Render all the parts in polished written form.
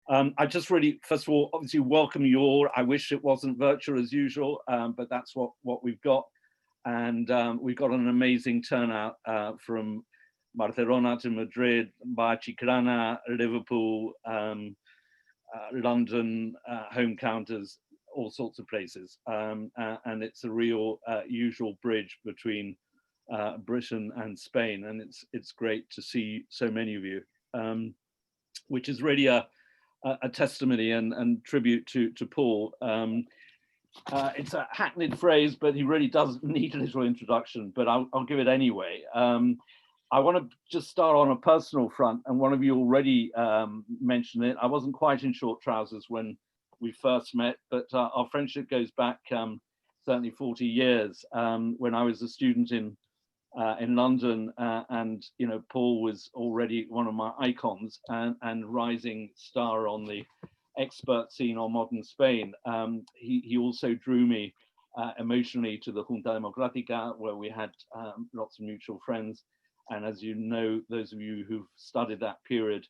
I just really, first of all, obviously welcome you all. I wish it wasn't virtual as usual, but that's what we've got. And we've got an amazing turnout from Barcelona to Madrid, Chiclana, Liverpool, London, home counters, all sorts of places. And it's a real usual bridge between Britain and Spain. And it's great to see so many of you, which is really a testimony and tribute to Paul. It's a hackneyed phrase, but he really does need a little introduction, but I'll give it anyway. I want to just start on a personal front, and one of you already mentioned it. I wasn't quite in short trousers when we first met, but our friendship goes back certainly 40 years. When I was a student in London, and Paul was already one of my icons and rising star on the expert scene on modern Spain. He also drew me emotionally to the Junta Democrática, where we had lots of mutual friends. And as you know, those of you who've studied that period,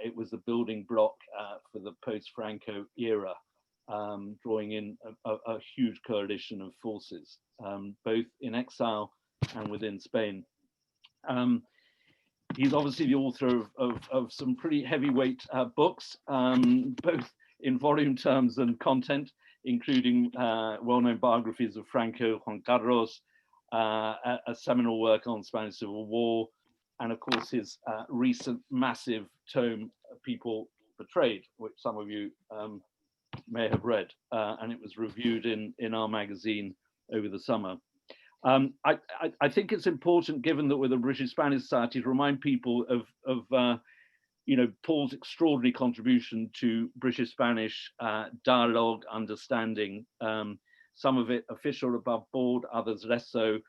it was the building block for the post-Franco era, drawing in a huge coalition of forces, both in exile and within Spain. He's obviously the author of some pretty heavyweight books, both in volume terms and content, including well-known biographies of Franco, Juan Carlos, a seminal work on Spanish Civil War, and of course his recent massive tome, People Betrayed, which some of you may have read, and it was reviewed in our magazine over the summer. I think it's important, given that we're the British Spanish Society, to remind people of Paul's extraordinary contribution to British Spanish dialogue, understanding, some of it official above board, others less so,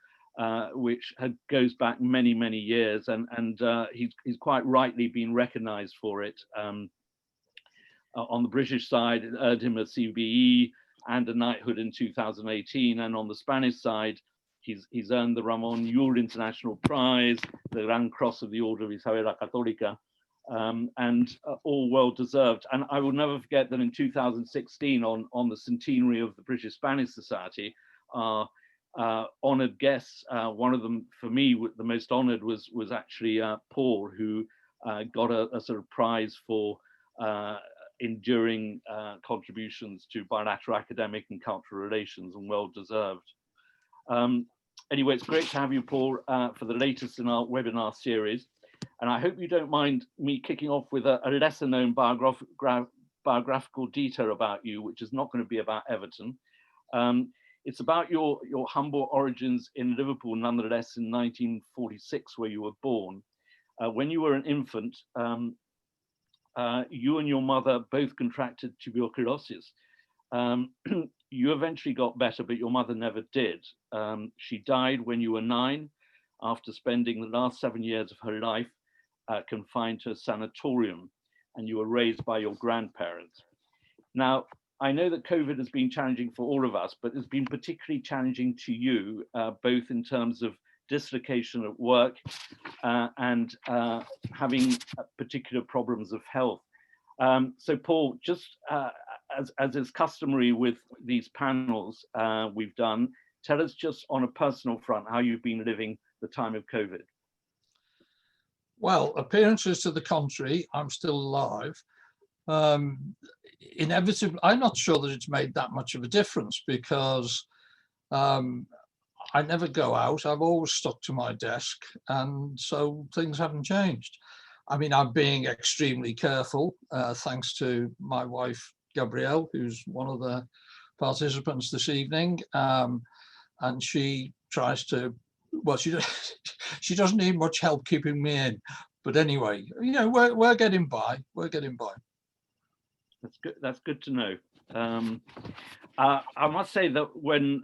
which goes back many, many years, and he's quite rightly been recognized for it. On the British side, it earned him a CBE and a knighthood in 2018, and on the Spanish side, he's earned the Ramon Llull International Prize, the Grand Cross of the Order of Isabel Católica, and all well deserved. And I will never forget that in 2016, on the centenary of the British Spanish Society, our honored guests, one of them for me, the most honored was actually Paul, who got a sort of prize for enduring contributions to bilateral academic and cultural relations, and well deserved. Anyway, it's great to have you, Paul, for the latest in our webinar series. And I hope you don't mind me kicking off with a lesser known biographical detail about you, which is not going to be about Everton. It's about your humble origins in Liverpool, nonetheless, in 1946, where you were born. When you were an infant, you and your mother both contracted tuberculosis. You eventually got better, but your mother never did. She died when you were 9, after spending the last 7 years of her life confined to a sanatorium, and you were raised by your grandparents. Now, I know that COVID has been challenging for all of us, but it's been particularly challenging to you, both in terms of dislocation at work and having particular problems of health. So Paul, just as is customary with these panels we've done, tell us just on a personal front how you've been living the time of COVID. Well, appearances to the contrary, I'm still alive. Inevitably, I'm not sure that it's made that much of a difference, because I never go out. I've always stuck to my desk, and so things haven't changed. I mean, I'm being extremely careful, thanks to my wife, Gabrielle, who's one of the participants this evening, and she tries to, well, she doesn't need much help keeping me in, but anyway, we're getting by. We're getting by. That's good. That's good to know. I must say that when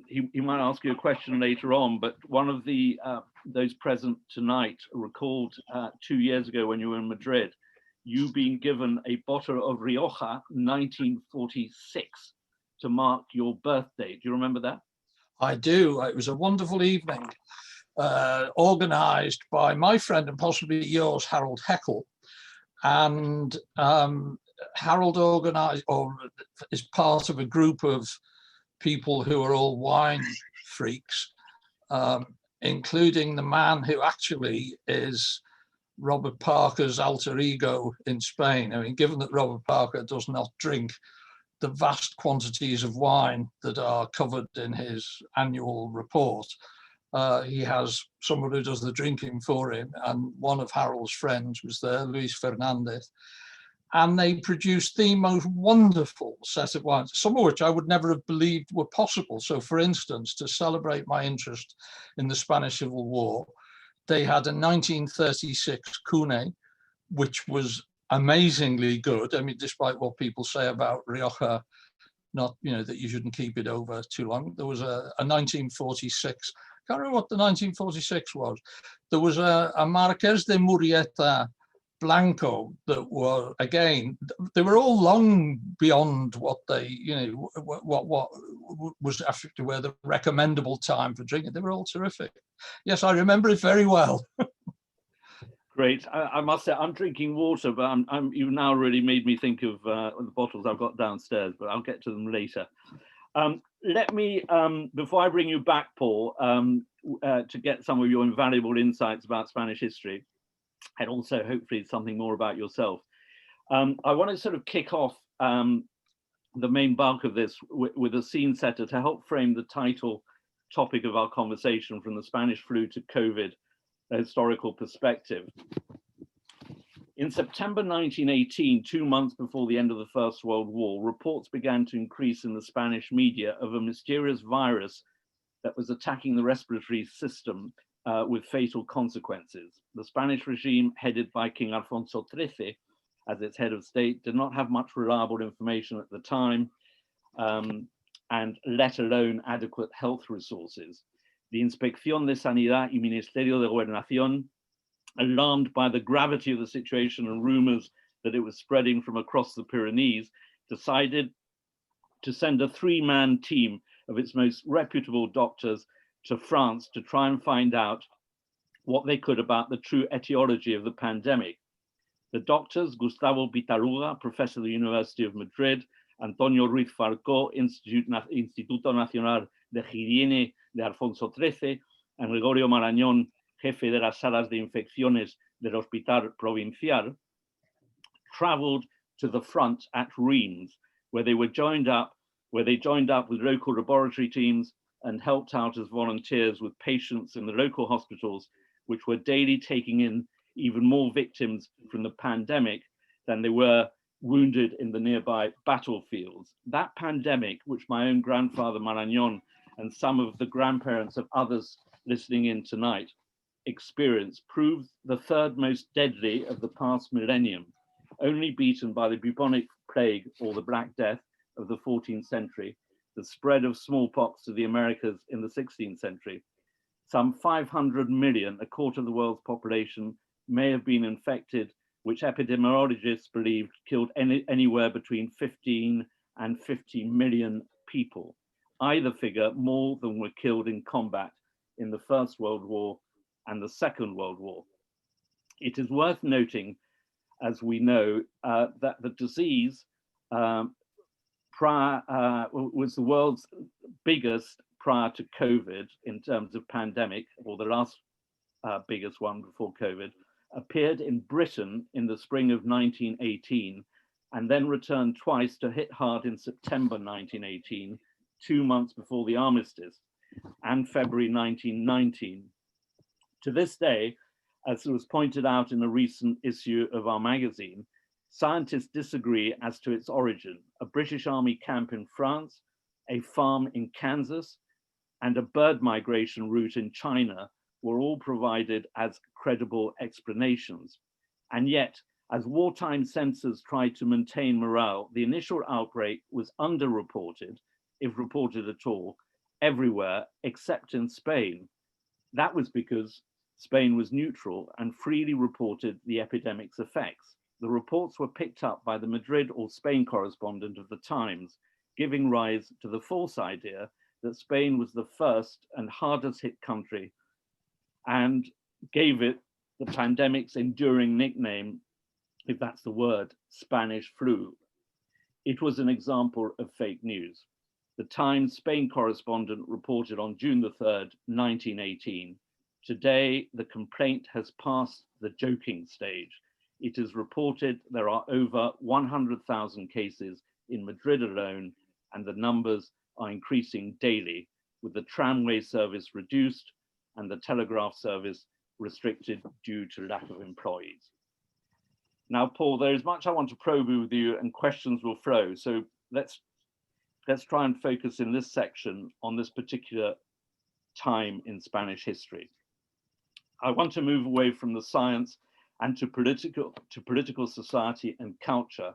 he might ask you a question later on, but one of the those present tonight recalled 2 years ago when you were in Madrid, you being given a bottle of Rioja 1946 to mark your birthday. Do you remember that? I do. It was a wonderful evening, organised by my friend and possibly yours, Harold Heckel, and Harold organized or is part of a group of people who are all wine freaks, including the man who actually is Robert Parker's alter ego in Spain. I mean, given that Robert Parker does not drink the vast quantities of wine that are covered in his annual report, he has someone who does the drinking for him, and one of Harold's friends was there, Luis Fernandez, and they produced the most wonderful set of wines, some of which I would never have believed were possible. So, for instance, to celebrate my interest in the Spanish Civil War, they had a 1936 Cune, which was amazingly good. I mean, despite what people say about Rioja, not, that you shouldn't keep it over too long. There was a 1946, can't remember what the 1946 was. There was a Marqués de Murrieta Blanco that were, again, they were all long beyond what they, what was actually where the recommendable time for drinking. They were all terrific. Yes, I remember it very well. Great. I must say, I'm drinking water, but you've now really made me think of the bottles I've got downstairs, but I'll get to them later. Let me, before I bring you back, Paul, to get some of your invaluable insights about Spanish history, and also hopefully something more about yourself, I want to sort of kick off the main bulk of this with a scene setter to help frame the title topic of our conversation, from the Spanish flu to COVID, a historical perspective. In September 1918, 2 months before the end of the First World War, reports began to increase in the Spanish media of a mysterious virus that was attacking the respiratory system with fatal consequences. The Spanish regime, headed by King Alfonso XIII as its head of state, did not have much reliable information at the time, and let alone adequate health resources. The Inspección de Sanidad y Ministerio de Gobernación, alarmed by the gravity of the situation and rumors that it was spreading from across the Pyrenees, decided to send a 3-man team of its most reputable doctors to France to try and find out what they could about the true etiology of the pandemic. The doctors, Gustavo Pitaluga, professor of the University of Madrid, Antonio Ruiz Falcó, Instituto Nacional de Higiene de Alfonso XIII, and Gregorio Marañón, jefe de las salas de infecciones del Hospital Provincial, traveled to the front at Reims, where they joined up with local laboratory teams and helped out as volunteers with patients in the local hospitals, which were daily taking in even more victims from the pandemic than they were wounded in the nearby battlefields. That pandemic, which my own grandfather Marañón and some of the grandparents of others listening in tonight experienced, proved the third most deadly of the past millennium, only beaten by the bubonic plague, or the Black Death, of the 14th century, the spread of smallpox to the Americas in the 16th century. Some 500 million, a quarter of the world's population, may have been infected, which epidemiologists believed killed anywhere between 15 and 50 million people. Either figure more than were killed in combat in the First World War and the Second World War. It is worth noting, as we know, that the disease was the world's biggest prior to COVID in terms of pandemic, or the last biggest one before COVID, appeared in Britain in the spring of 1918, and then returned twice to hit hard in September 1918, 2 months before the armistice, and February 1919. To this day, as was pointed out in a recent issue of our magazine, scientists disagree as to its origin. A British Army camp in France, a farm in Kansas, and a bird migration route in China were all provided as credible explanations. And yet, as wartime censors tried to maintain morale, the initial outbreak was underreported, if reported at all, everywhere except in Spain. That was because Spain was neutral and freely reported the epidemic's effects. The reports were picked up by the Madrid or Spain correspondent of the Times, giving rise to the false idea that Spain was the first and hardest hit country, and gave it the pandemic's enduring nickname if that's the word, Spanish flu. It was an example of fake news. The Times Spain correspondent reported on June the 3rd, 1918. Today, the complaint has passed the joking stage. It is reported there are over 100,000 cases in Madrid alone, and the numbers are increasing daily, with the tramway service reduced and the telegraph service restricted due to lack of employees. Now, Paul, there is much I want to probe with you and questions will flow. So let's try and focus in this section on this particular time in Spanish history. I want to move away from the science and to political society and culture,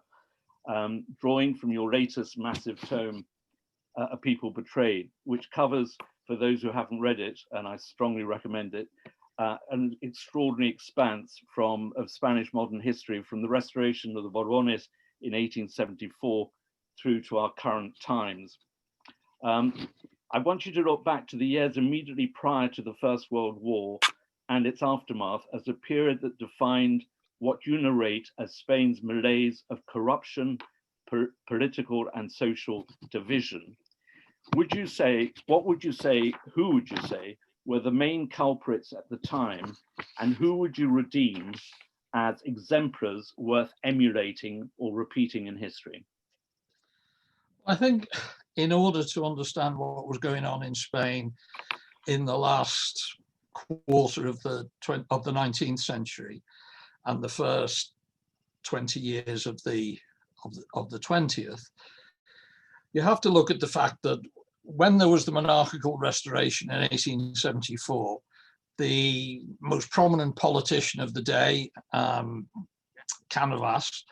drawing from your latest massive tome, A People Betrayed, which covers, for those who haven't read it, and I strongly recommend it, an extraordinary expanse of Spanish modern history from the restoration of the Borbones in 1874 through to our current times. I want you to look back to the years immediately prior to the First World War and its aftermath as a period that defined what you narrate as Spain's malaise of corruption, political and social division. What would you say, who would you say were the main culprits at the time, and who would you redeem as exemplars worth emulating or repeating in history? I think in order to understand what was going on in Spain in the last quarter of the 19th century and the first 20 years of the 20th, you have to look at the fact that when there was the monarchical restoration in 1874, the most prominent politician of the day, Cánovas,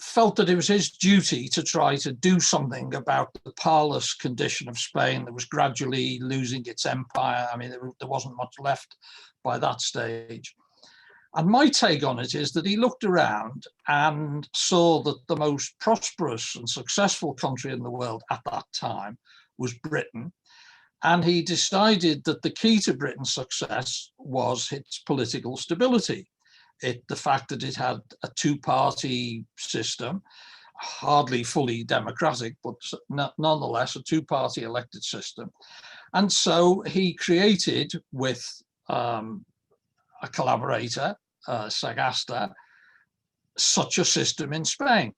felt that it was his duty to try to do something about the parlous condition of Spain that was gradually losing its empire. I mean, there wasn't much left by that stage. And my take on it is that he looked around and saw that the most prosperous and successful country in the world at that time was Britain. And he decided that the key to Britain's success was its political stability. The fact that it had a two-party system, hardly fully democratic, but nonetheless a two-party elected system. And so he created with a collaborator, Sagasta, such a system in Spain.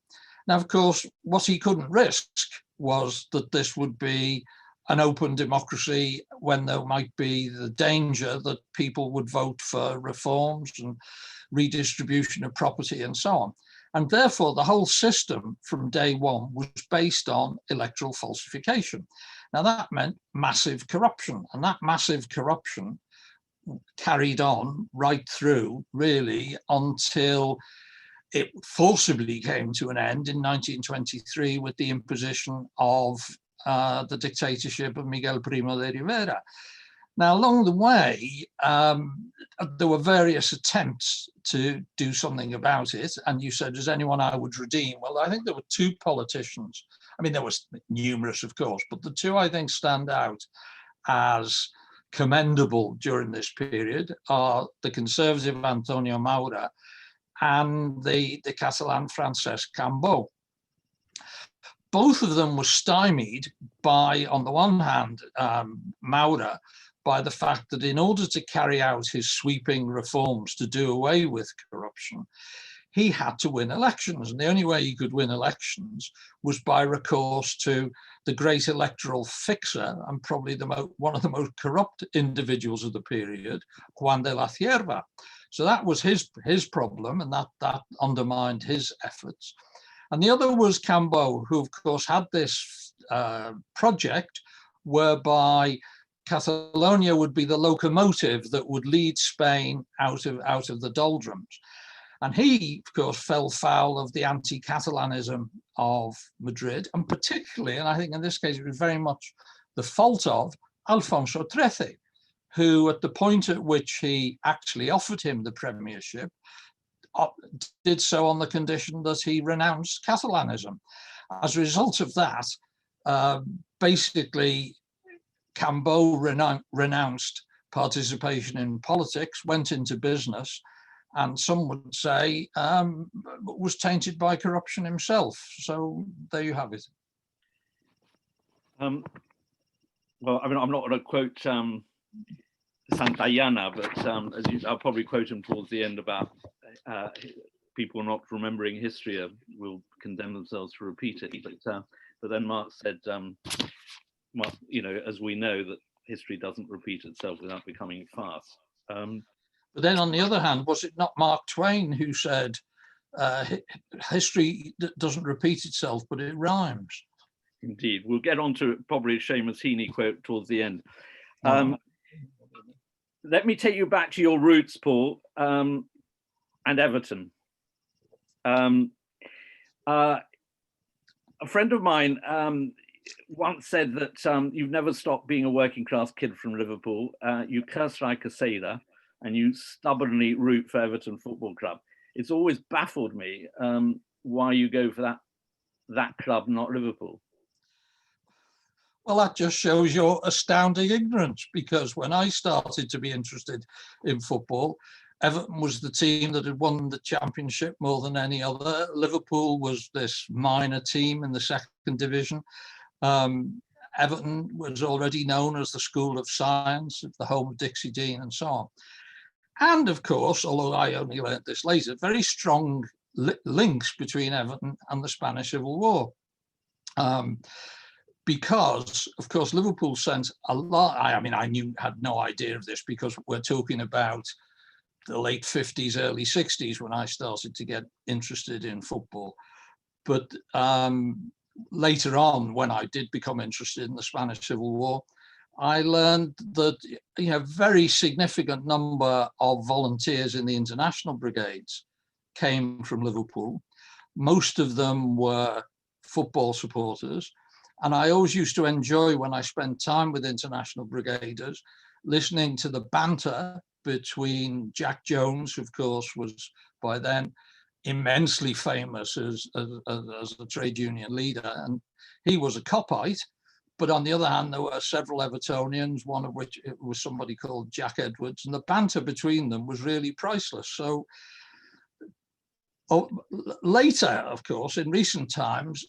Now, of course, what he couldn't risk was that this would be an open democracy when there might be the danger that people would vote for reforms and redistribution of property and so on. And therefore, the whole system from day one was based on electoral falsification. Now, that meant massive corruption, and that massive corruption carried on right through, really, until it forcibly came to an end in 1923 with the imposition of the dictatorship of Miguel Primo de Rivera. Now, along the way, there were various attempts to do something about it. And you said, is anyone I would redeem? Well, I think there were two politicians. I mean, there was numerous, of course, but the two I think stand out as commendable during this period are the conservative Antonio Maura and the Catalan Francesc Cambó. Both of them were stymied by, on the one hand, Maura, by the fact that in order to carry out his sweeping reforms to do away with corruption, he had to win elections. And the only way he could win elections was by recourse to the great electoral fixer and probably one of the most corrupt individuals of the period, Juan de la Cierva. So that was his problem, and that undermined his efforts. And the other was Cambó, who of course had this project whereby Catalonia would be the locomotive that would lead Spain out of the doldrums. And he, of course, fell foul of the anti-Catalanism of Madrid, and particularly, and I think in this case it was very much the fault of Alfonso XIII, who at the point at which he actually offered him the premiership, did so on the condition that he renounced Catalanism. As a result of that, basically, Cambó renounced participation in politics, went into business, and some would say was tainted by corruption himself. So there you have it. Well, I mean, I'm not going to quote Santayana, but I'll probably quote him towards the end about people not remembering history will condemn themselves to repeat it. But then Marx said, well, you know, as we know, that history doesn't repeat itself without becoming farce. But then on the other hand, was it not Mark Twain who said, history doesn't repeat itself, but it rhymes? Indeed. We'll get on to probably a Seamus Heaney quote towards the end. Let me take you back to your roots, Paul, and Everton. A friend of mine once said that you've never stopped being a working class kid from Liverpool. You curse like a sailor and you stubbornly root for Everton Football Club. It's always baffled me why you go for that club, not Liverpool. Well, that just shows your astounding ignorance, because when I started to be interested in football, Everton was the team that had won the championship more than any other. Liverpool was this minor team in the second division. Everton was already known as the School of Science, the home of Dixie Dean and so on. And of course, although I only learned this later, very strong links between Everton and the Spanish Civil War. Because, of course, Liverpool sent a lot. I mean, had no idea of this, because we're talking about the late 50s, early 60s when I started to get interested in football. But later on, when I did become interested in the Spanish Civil War, I learned that very significant number of volunteers in the international brigades came from Liverpool. Most of them were football supporters. And I always used to enjoy, when I spent time with international brigaders, listening to the banter between Jack Jones, who of course was by then immensely famous as a trade union leader, and he was a Coppite. But on the other hand, there were several Evertonians, one of which it was somebody called Jack Edwards, and the banter between them was really priceless. So later, of course, in recent times,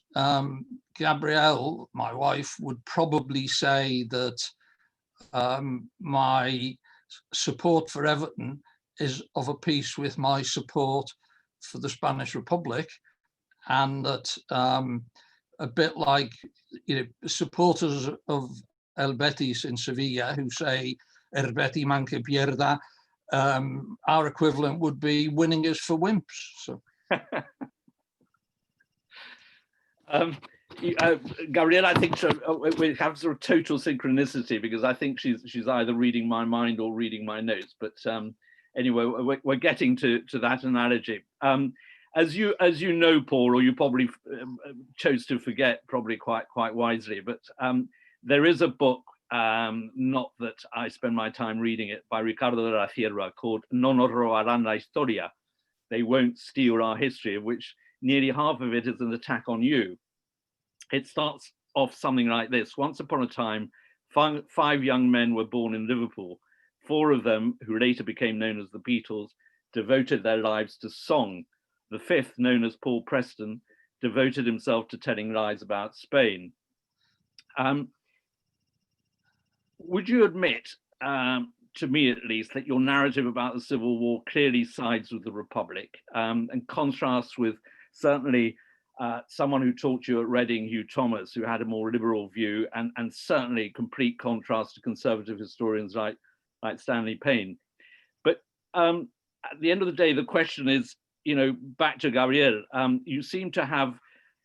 Gabrielle, my wife, would probably say that my support for Everton is of a piece with my support for the Spanish Republic, and that a bit like supporters of El Betis in Sevilla who say "El Betis manque pierda," our equivalent would be "winning is for wimps." So. Gabrielle, I think we have sort of total synchronicity, because I think she's either reading my mind or reading my notes. But anyway, we're getting to that analogy. As you know, Paul, or you probably chose to forget, probably quite wisely, but there is a book, not that I spend my time reading it, by Ricardo de la Sierra, called "No nos robarán la historia." They won't steal our history, of which nearly half of it is an attack on you. It starts off something like this. Once upon a time, five young men were born in Liverpool. Four of them, who later became known as the Beatles, devoted their lives to song. The fifth, known as Paul Preston, devoted himself to telling lies about Spain. Would you admit, to me at least, that your narrative about the Civil War clearly sides with the Republic, and contrasts with certainly someone who taught you at Reading, Hugh Thomas, who had a more liberal view, and certainly complete contrast to conservative historians like Stanley Payne. But at the end of the day, the question is, back to Gabriel, you seem to have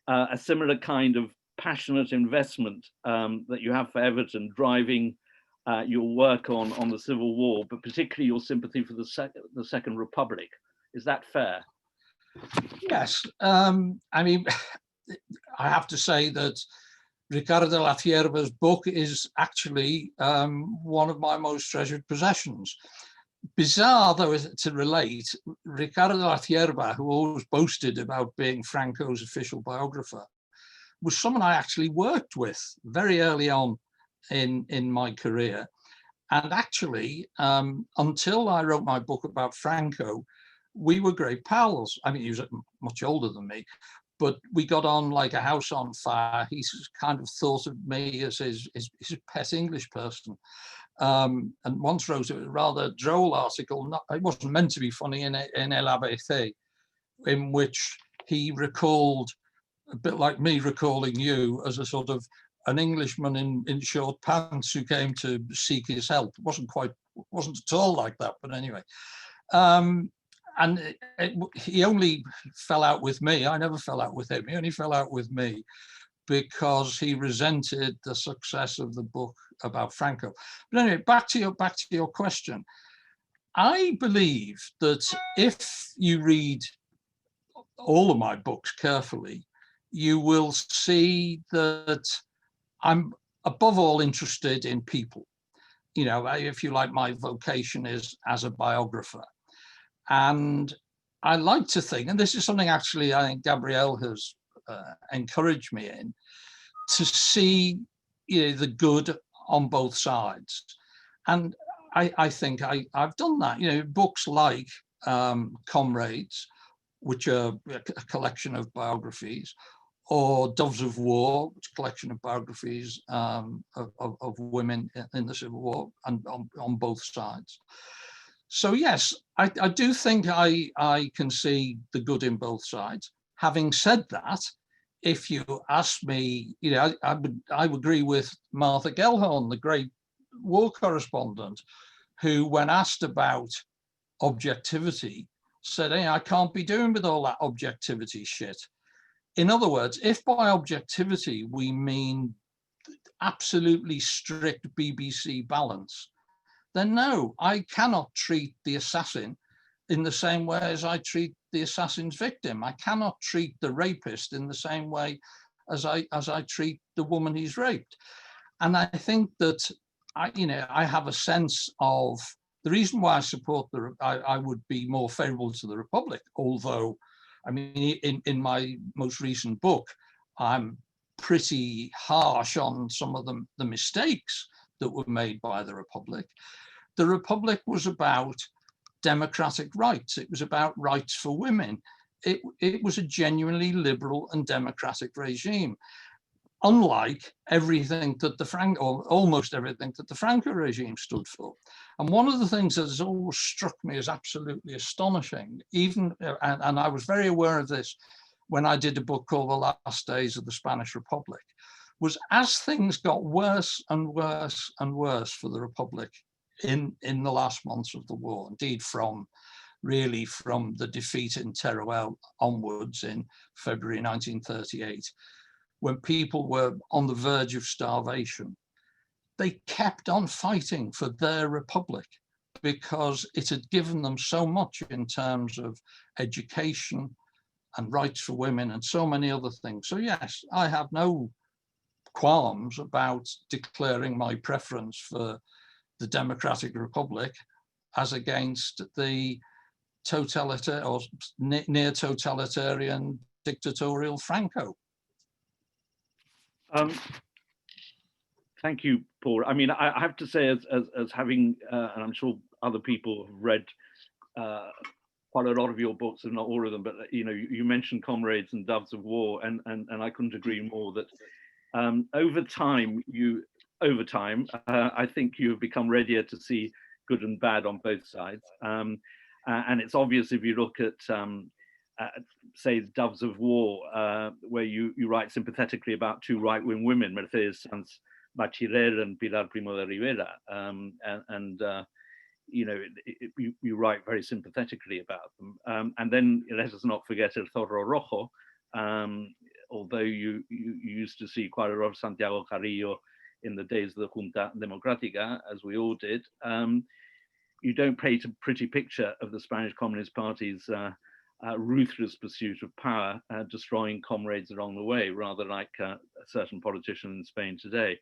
a similar kind of passionate investment that you have for Everton, driving your work on the Civil War, but particularly your sympathy for the Second Republic. Is that fair? Yes. I mean, I have to say that Ricardo de la Sierra's book is actually one of my most treasured possessions. Bizarre, though, to relate, Ricardo de la Sierra, who always boasted about being Franco's official biographer, was someone I actually worked with very early on in my career. And actually, until I wrote my book about Franco, we were great pals. I mean, he was much older than me, but we got on like a house on fire. He kind of thought of me as his pet English person. And once wrote a rather droll article, it wasn't meant to be funny, in El ABC, in which he recalled, a bit like me recalling you, as a sort of an Englishman in short pants who came to seek his help. It wasn't at all like that, but anyway. And he only fell out with me. I never fell out with him. He only fell out with me because he resented the success of the book about Franco. But anyway, back to your question. I believe that if you read all of my books carefully, you will see that I'm above all interested in people. You know, if you like, my vocation is as a biographer. And I like to think, and this is something actually I think Gabrielle has encouraged me in, to see, you know, the good on both sides. And I think I've done that. You know, books like Comrades, which are a collection of biographies, or Doves of War, which is a collection of biographies of women in the Civil War, and on both sides. So yes, I do think I can see the good in both sides. Having said that, if you ask me, you know, I would agree with Martha Gellhorn, the great war correspondent, who, when asked about objectivity, said, hey, I can't be doing with all that objectivity shit. In other words, if by objectivity we mean absolutely strict BBC balance, then no, I cannot treat the assassin in the same way as I treat the assassin's victim. I cannot treat the rapist in the same way as I treat the woman he's raped. And I think that I have a sense of the reason why I support I would be more favorable to the Republic, although, I mean, in my most recent book, I'm pretty harsh on some of the mistakes that were made by the Republic. The Republic was about democratic rights. It was about rights for women. It was a genuinely liberal and democratic regime, unlike everything that or almost everything that the Franco regime stood for. And one of the things that has always struck me as absolutely astonishing, and I was very aware of this when I did a book called The Last Days of the Spanish Republic, was as things got worse and worse and worse for the Republic in the last months of the war, indeed from the defeat in Teruel onwards in February 1938, when people were on the verge of starvation, they kept on fighting for their republic because it had given them so much in terms of education and rights for women and so many other things. So yes, I have no qualms about declaring my preference for the Democratic Republic as against the totalitarian or near totalitarian dictatorial Franco. Thank you, Paul. I mean, I have to say, as having, and I'm sure other people have read quite a lot of your books, if not all of them, but you know, you mentioned Comrades and Doves of War, and I couldn't agree more that over time, I think you have become readier to see good and bad on both sides. And it's obvious if you look at, say, Doves of War, where you write sympathetically about two right-wing women, Mercedes Sanz Bachirer and Pilar Primo de Rivera. You know, you write very sympathetically about them. And then let us not forget El Zorro Rojo, although you used to see quite a lot of Santiago Carrillo in the days of the Junta Democrática, as we all did. You don't paint a pretty picture of the Spanish Communist Party's ruthless pursuit of power, destroying comrades along the way, rather like a certain politician in Spain today.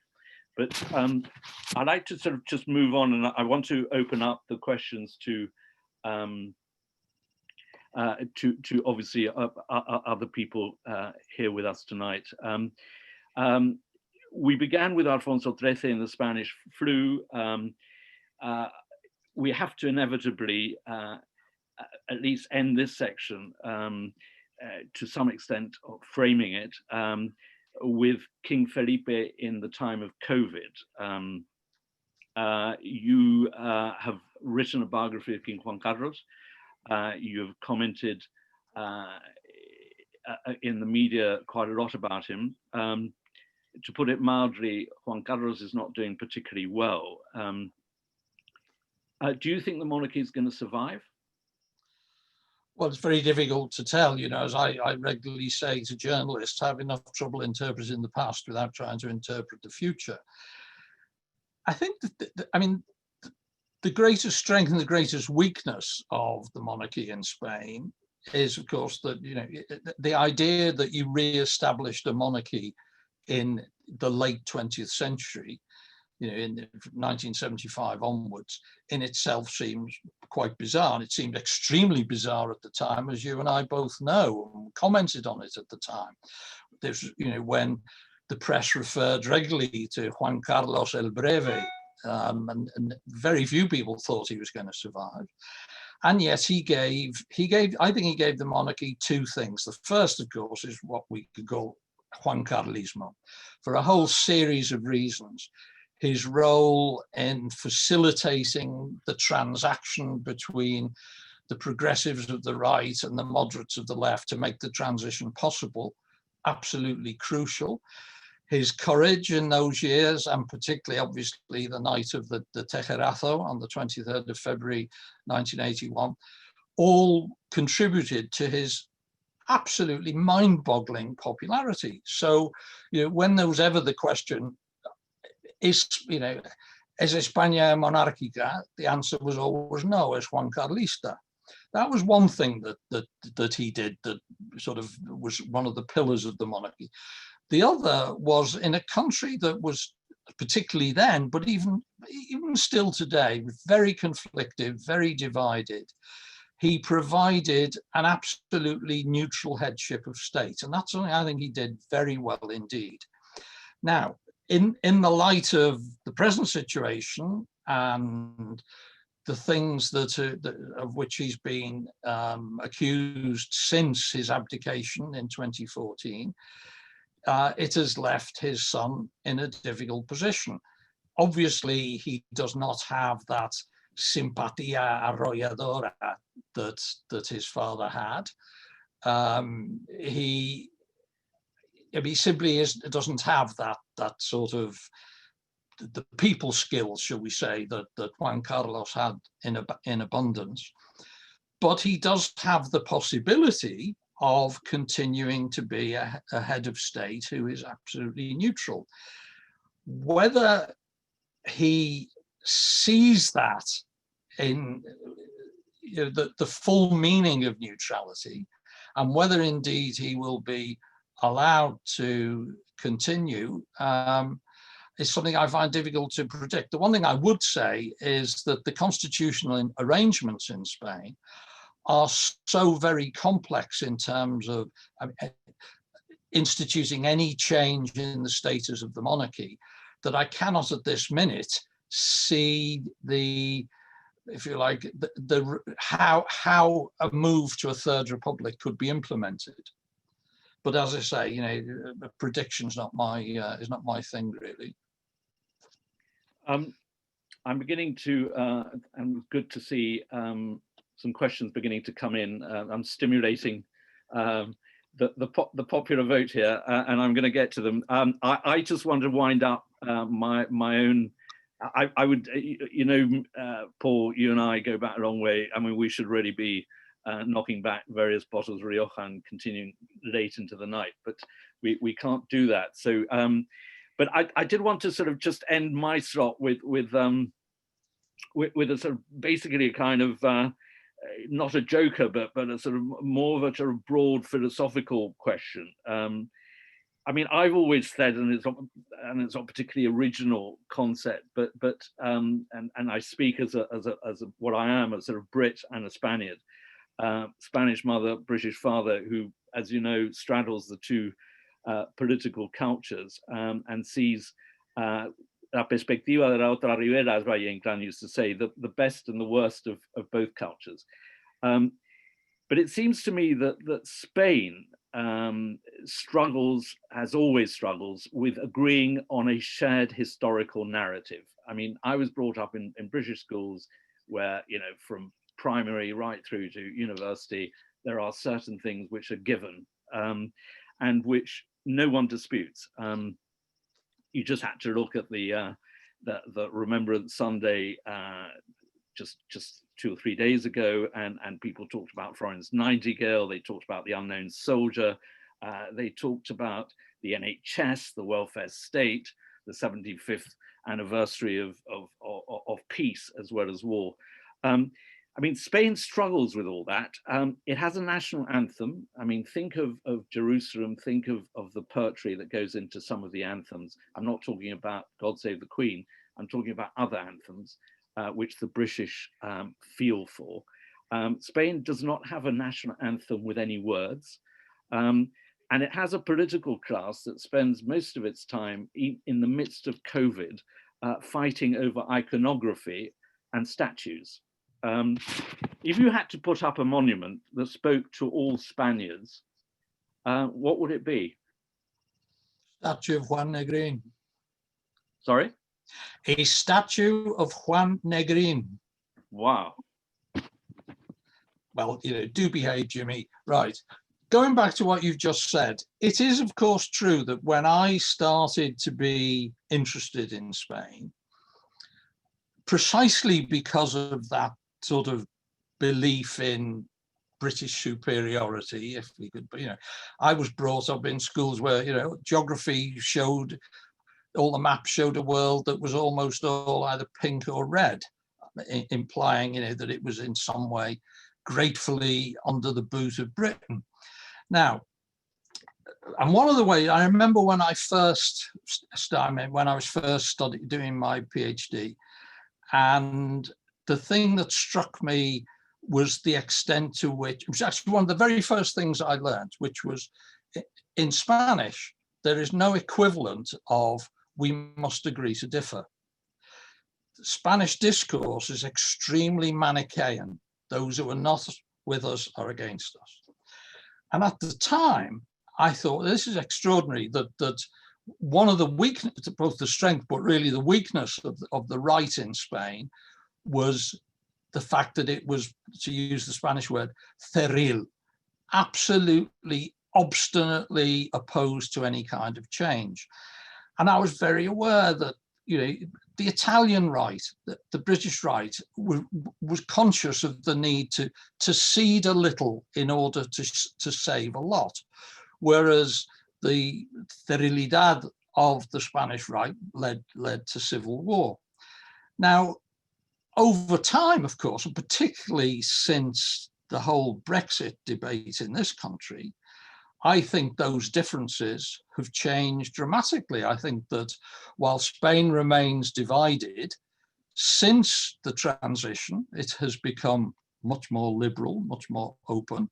But I'd like to sort of just move on, and I want to open up the questions to obviously other people here with us tonight. We began with Alfonso XIII and the Spanish flu. We have to inevitably at least end this section to some extent, framing it with King Felipe in the time of COVID. You have written a biography of King Juan Carlos. You have commented in the media quite a lot about him. To put it mildly, Juan Carlos is not doing particularly well. Do you think the monarchy is going to survive? Well, it's very difficult to tell, you know, as I regularly say to journalists, I have enough trouble interpreting the past without trying to interpret the future. I think that, I mean, the greatest strength and the greatest weakness of the monarchy in Spain is, of course, that, you know, the idea that you re-established a monarchy in the late 20th century, you know, in 1975 onwards, in itself seems quite bizarre. It seemed extremely bizarre at the time, as you and I both know, and commented on it at the time. There's, you know, when the press referred regularly to Juan Carlos el Breve, and very few people thought he was going to survive. And yet I think he gave the monarchy two things. The first, of course, is what we could call Juan Carlismo, for a whole series of reasons. His role in facilitating the transaction between the progressives of the right and the moderates of the left to make the transition possible, absolutely crucial. His courage in those years, and particularly obviously the night of the Tejerazo on the 23rd of February 1981, all contributed to his absolutely mind-boggling popularity. So, you know, when there was ever the question, is España monárquica? The answer was always no, es Juan Carlista. That was one thing that he did that sort of was one of the pillars of the monarchy. The other was in a country that was, particularly then, but even still today, very conflicted, very divided, he provided an absolutely neutral headship of state. And that's something I think he did very well indeed. Now, in the light of the present situation and the things of which he's been accused since his abdication in 2014, it has left his son in a difficult position. Obviously, he does not have that simpatía arrolladora that his father had. He simply doesn't have that sort of the people skills, shall we say, that Juan Carlos had in abundance. But he does have the possibility of continuing to be a head of state who is absolutely neutral. Whether he sees that in the full meaning of neutrality, and whether indeed he will be allowed to continue, is something I find difficult to predict. The one thing I would say is that the constitutional arrangements in Spain are so very complex in terms of instituting any change in the status of the monarchy, that I cannot at this minute see if you like, how a move to a third republic could be implemented. But as I say, you know, prediction's not my is not my thing really. I'm beginning to, and good to see some questions beginning to come in. I'm stimulating the popular vote here, and I'm going to get to them. I just want to wind up my own. I would, you know, Paul, you and I go back a long way. I mean, we should really be knocking back various bottles of Rioja and continuing late into the night, but we can't do that. So, but I did want to sort of just end my slot with a sort of basically a kind of not a joker, but a sort of more of a sort of broad philosophical question. I mean, I've always said, and it's not particularly original concept, but and I speak as what I am, a sort of Brit and a Spaniard, Spanish mother, British father, who, as you know, straddles the two political cultures and sees la perspectiva de la otra ribera, as Valle Inclán used to say, the best and the worst of both cultures. But it seems to me that Spain has always struggles with agreeing on a shared historical narrative. I mean, I was brought up in British schools where, from primary right through to university, there are certain things which are given and which no one disputes. You just had to look at the Remembrance Sunday just 2 or 3 days ago, and people talked about Florence Nightingale, they talked about the unknown soldier, they talked about the NHS, the welfare state, the 75th anniversary of peace as well as war. I mean, Spain struggles with all that. It has a national anthem. I mean, think of Jerusalem, think of the poetry that goes into some of the anthems. I'm not talking about God Save the Queen, I'm talking about other anthems, which the British feel for. Spain does not have a national anthem with any words. And it has a political class that spends most of its time in the midst of COVID fighting over iconography and statues. If you had to put up a monument that spoke to all Spaniards, what would it be? Statue of Juan Negrin. Sorry? A statue of Juan Negrin. Wow. Well, do behave, Jimmy. Right. Going back to what you've just said, it is, of course, true that when I started to be interested in Spain, precisely because of that sort of belief in British superiority, if we could, I was brought up in schools where, geography showed, all the maps showed a world that was almost all either pink or red, implying, that it was in some way gratefully under the boot of Britain. Now, and one of the ways I remember when I first started, when I was first doing my PhD, and the thing that struck me was the extent to which, it was actually one of the very first things I learned, which was in Spanish, there is no equivalent of we must agree to differ. Spanish discourse is extremely Manichaean. Those who are not with us are against us. And at the time, I thought this is extraordinary, that one of the weaknesses, both the strength, but really the weakness of the right in Spain was the fact that it was, to use the Spanish word, cerril, absolutely, obstinately opposed to any kind of change. And I was very aware that, the Italian right, the British right, was conscious of the need to cede a little in order to save a lot. Whereas the sterilidad of the Spanish right led to civil war. Now, over time, of course, and particularly since the whole Brexit debate in this country, I think those differences have changed dramatically. I think that while Spain remains divided, since the transition, it has become much more liberal, much more open.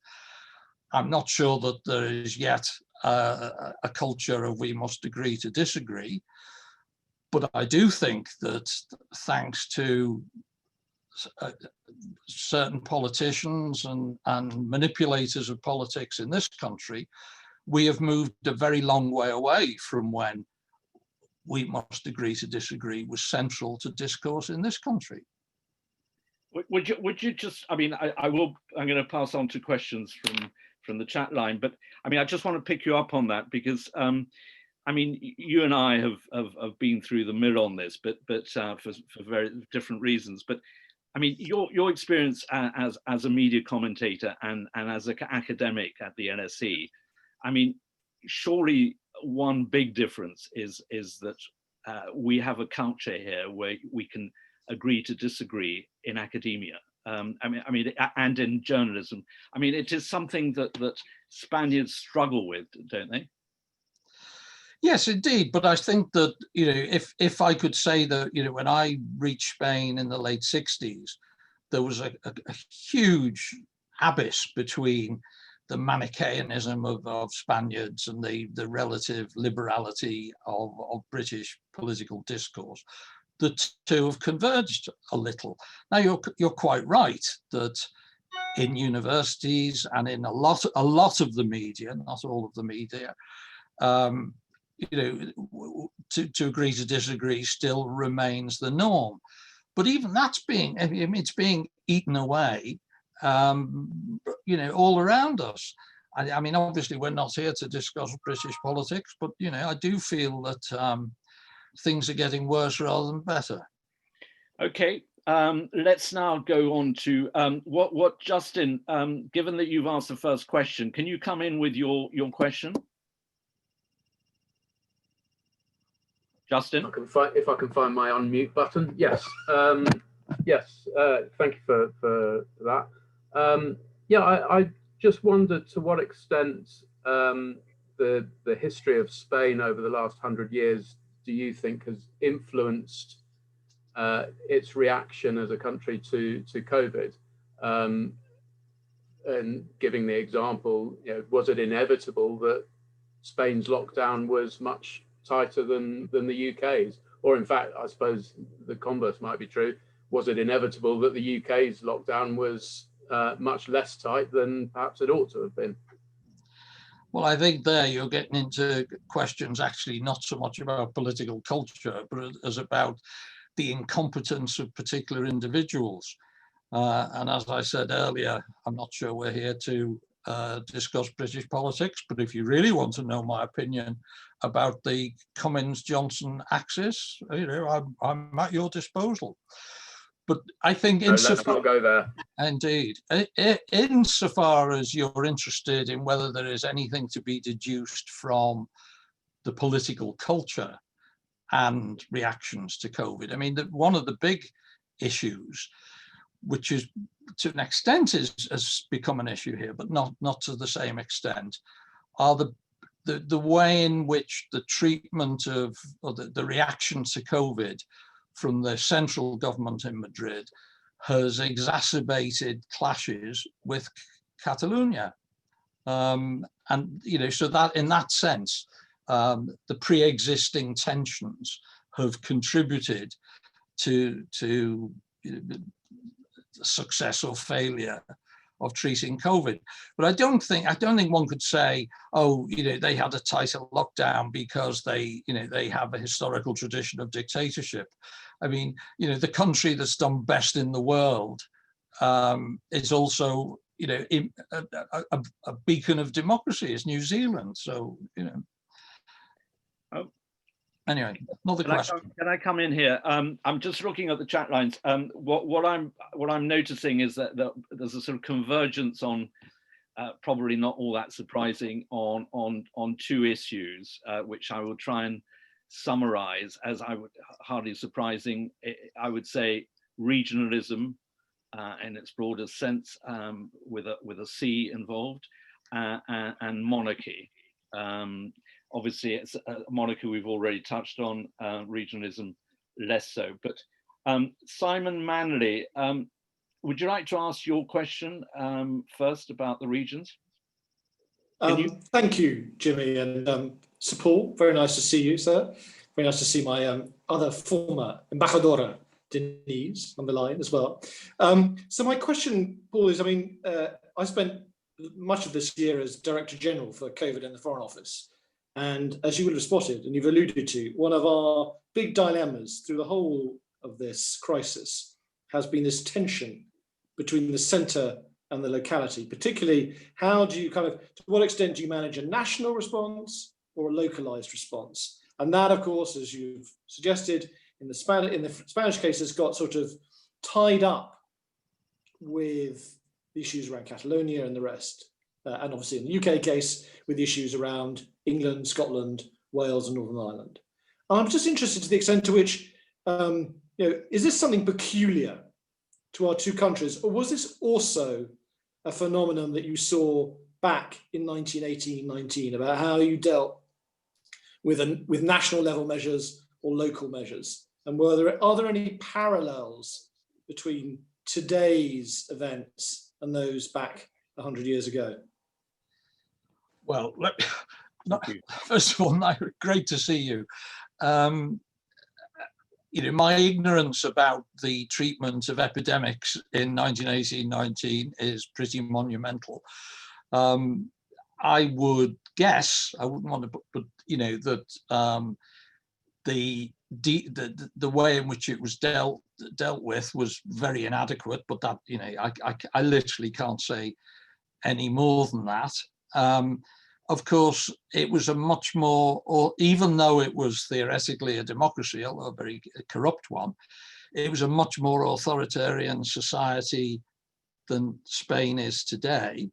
I'm not sure that there is yet a culture of we must agree to disagree, but I do think that thanks to certain politicians and manipulators of politics in this country, we have moved a very long way away from when we must agree to disagree was central to discourse in this country. Would you just, I mean, I'm going to pass on to questions from the chat line, but I mean, I just want to pick you up on that because, I mean, you and I have been through the mill on this, but for very different reasons. But I mean, your experience as a media commentator and as an academic at the LSE, I mean, surely one big difference is that we have a culture here where we can agree to disagree in academia. I mean, and in journalism. I mean, it is something that Spaniards struggle with, don't they? Yes, indeed. But I think that, if I could say that, when I reached Spain in the late 60s, there was a huge abyss between the Manichaeanism of Spaniards and the relative liberality of British political discourse. The two have converged a little. Now, you're quite right that in universities and in a lot of the media, not all of the media, to agree to disagree still remains the norm. But even that's it's being eaten away, all around us. I mean, obviously, we're not here to discuss British politics, but I do feel that things are getting worse rather than better. Okay, let's now go on to what Justin. Given that you've asked the first question, can you come in with your question, Justin? If I can find my unmute button. Yes. Yes. Thank you for that. I just wondered to what extent the history of Spain over the last 100 years do you think has influenced its reaction as a country to COVID? And giving the example, was it inevitable that Spain's lockdown was much tighter than the UK's? Or in fact, I suppose the converse might be true. Was it inevitable that the UK's lockdown was much less tight than perhaps it ought to have been? Well, I think there you're getting into questions actually not so much about political culture, but as about the incompetence of particular individuals. And as I said earlier, I'm not sure we're here to discuss British politics, but if you really want to know my opinion about the Cummins-Johnson axis, I'm at your disposal. But I think let's not go there. Indeed, insofar as you're interested in whether there is anything to be deduced from the political culture and reactions to COVID, I mean, one of the big issues, which is to an extent has become an issue here, but not to the same extent, are the way in which the treatment of, or the reaction to COVID from the central government in Madrid has exacerbated clashes with Catalonia. And, so that in that sense, the pre-existing tensions have contributed to the success or failure of treating COVID. But I don't think one could say, oh, they had a tighter lockdown because they have a historical tradition of dictatorship. I mean, the country that's done best in the world is also, a beacon of democracy is New Zealand. So, Anyway, another question. Can I come in here? I'm just looking at the chat lines. What I'm noticing is that there's a sort of convergence on, probably not all that surprising, on two issues, which I will try and summarize as hardly surprising. I would say regionalism in its broader sense, with a C involved, and monarchy. Obviously, it's a monarchy we've already touched on, regionalism less so. But Simon Manley, would you like to ask your question first about the regions? Thank you, Jimmy, and Sir Paul. Very nice to see you, sir. Very nice to see my other former ambassadora, Denise, on the line as well. So my question, Paul, is, I spent much of this year as Director General for COVID in the Foreign Office. And as you would have spotted, and you've alluded to, one of our big dilemmas through the whole of this crisis has been this tension between the centre and the locality, particularly how do you to what extent do you manage a national response or a localised response? And that, of course, as you've suggested, in the Spanish case, has got sort of tied up with the issues around Catalonia and the rest. And obviously in the UK case, with issues around England, Scotland, Wales, and Northern Ireland. I'm just interested to the extent to which, is this something peculiar to our two countries, or was this also a phenomenon that you saw back in 1918-19 about how you dealt with national level measures or local measures? And are there any parallels between today's events and those back 100 years ago? Well, first of all, great to see you. my ignorance about the treatment of epidemics in 1918-19 is pretty monumental. I would guess, I wouldn't want to, but that the way in which it was dealt with was very inadequate. But that, I literally can't say any more than that. Of course, it was a much more, or even though it was theoretically a democracy, although a very corrupt one, it was a much more authoritarian society than Spain is today.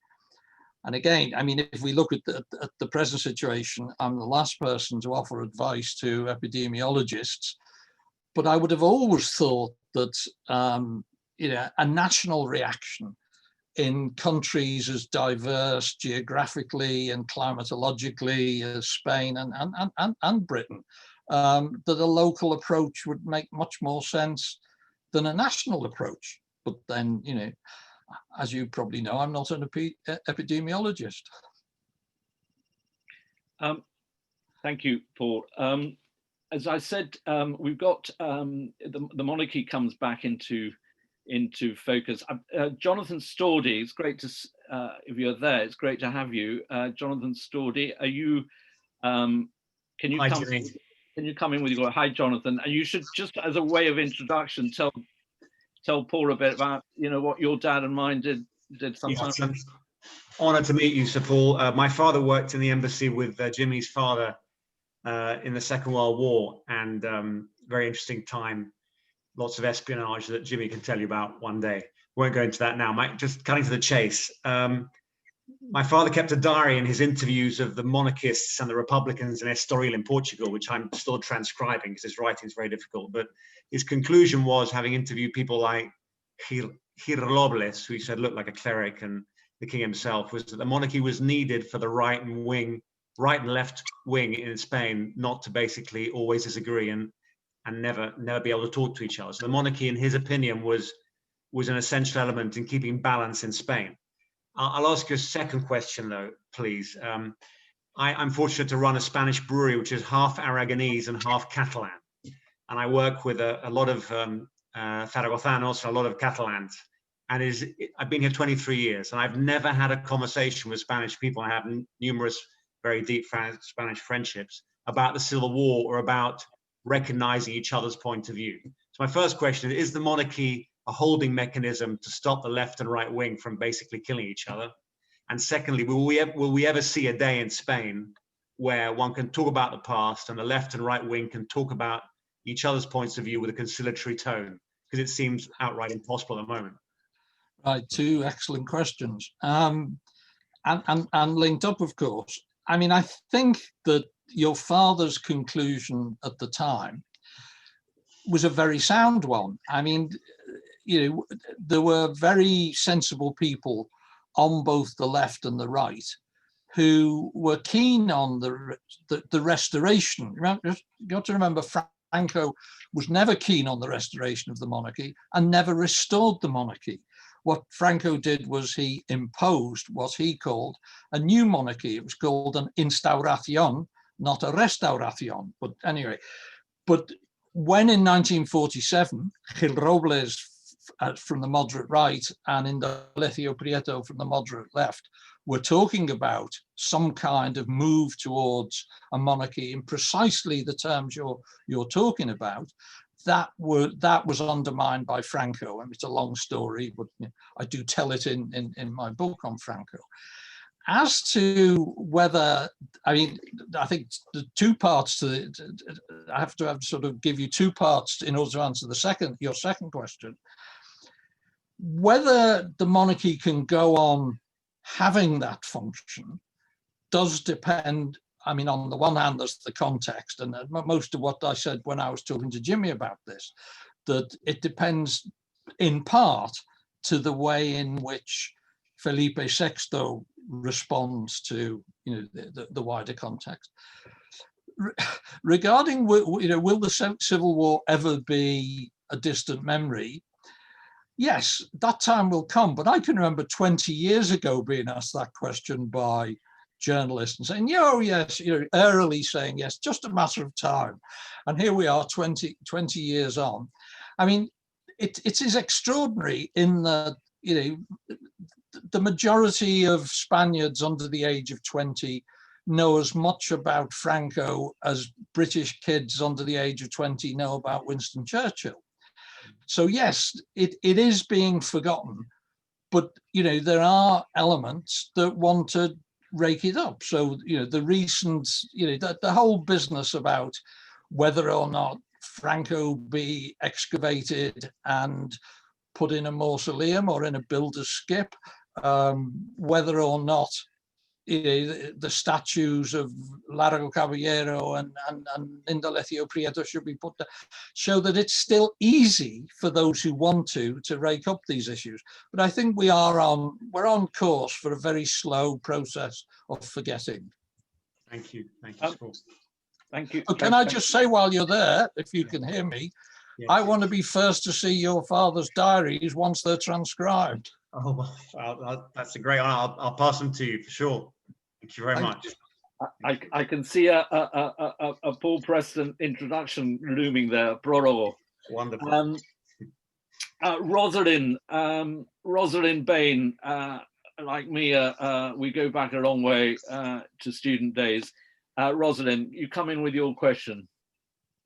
And again, I mean, if we look at the present situation, I'm the last person to offer advice to epidemiologists, but I would have always thought that a national reaction in countries as diverse geographically and climatologically as Spain and Britain, that a local approach would make much more sense than a national approach. But then, as you probably know, I'm not an epidemiologist. Thank you, Paul. As I said, we've got the monarchy comes back into focus. Jonathan Stordy, it's great to, if you're there, it's great to have you. Jonathan Stordy, are you, can you come in with your, hi Jonathan, and you should just as a way of introduction, tell Paul a bit about, what your dad and mine did sometimes. Yes, honoured to meet you, Sir Paul. My father worked in the embassy with Jimmy's father in the Second World War, and very interesting time. Lots of espionage that Jimmy can tell you about one day. Won't go into that now. Just cutting to the chase. My father kept a diary in his interviews of the monarchists and the Republicans in Estoril in Portugal, which I'm still transcribing because his writing is very difficult. But his conclusion was, having interviewed people like Robles, who he said looked like a cleric, and the king himself, was that the monarchy was needed for the right and left wing in Spain not to basically always disagree and never be able to talk to each other. So the monarchy, in his opinion, was an essential element in keeping balance in Spain. I'll ask you a second question, though, please. I'm fortunate to run a Spanish brewery, which is half Aragonese and half Catalan. And I work with a lot of Zaragothanos and a lot of Catalans. And I've been here 23 years, and I've never had a conversation with Spanish people. I have numerous very deep Spanish friendships about the Civil War or about recognizing each other's point of view. So my first question is the monarchy a holding mechanism to stop the left and right wing from basically killing each other? And secondly, will we ever see a day in Spain where one can talk about the past and the left and right wing can talk about each other's points of view with a conciliatory tone? Because it seems outright impossible at the moment. Right, two excellent questions. And linked up, of course. I mean, I think that your father's conclusion at the time was a very sound one. I mean, there were very sensible people on both the left and the right who were keen on the restoration. You got to remember, Franco was never keen on the restoration of the monarchy and never restored the monarchy. What Franco did was he imposed what he called a new monarchy. It was called an instauración, not a restauración. But anyway, when in 1947, Gil Robles from the moderate right and Indalecio Prieto from the moderate left were talking about some kind of move towards a monarchy in precisely the terms you're talking about, that was undermined by Franco. I mean, it's a long story, but I do tell it in my book on Franco. As to whether, I mean, I think the two parts to it, I have to sort of give you two parts in order to answer your second question. Whether the monarchy can go on having that function does depend. I mean, on the one hand, there's the context, and most of what I said when I was talking to Jimmy about this, that it depends in part to the way in which Felipe VI responds to the wider context. Regarding will the Civil War ever be a distant memory? Yes, that time will come, but I can remember 20 years ago being asked that question by journalist and saying, "Oh yes," early saying yes, just a matter of time. And here we are 20 years on. I mean, it is extraordinary in that, the majority of Spaniards under the age of 20 know as much about Franco as British kids under the age of 20 know about Winston Churchill. So yes, it is being forgotten, but there are elements that want to rake it up. So the recent, the whole business about whether or not Franco be excavated and put in a mausoleum or in a builder's skip, whether or not the statues of Largo Caballero and Indalecio Prieto should be put there, show that it's still easy for those who want to rake up these issues. But I think we're on course for a very slow process of forgetting. Thank you, Paul. Thank you. Can I just say, while you're there, if you can hear me, Yeah. I want to be first to see your father's diaries once they're transcribed. Oh, well, that's a great honor. I'll pass them to you for sure. Thank you very much. I can see a Paul Preston introduction looming there. Prologo. Wonderful. Rosalind Bain, like me, we go back a long way to student days. Rosalind, you come in with your question.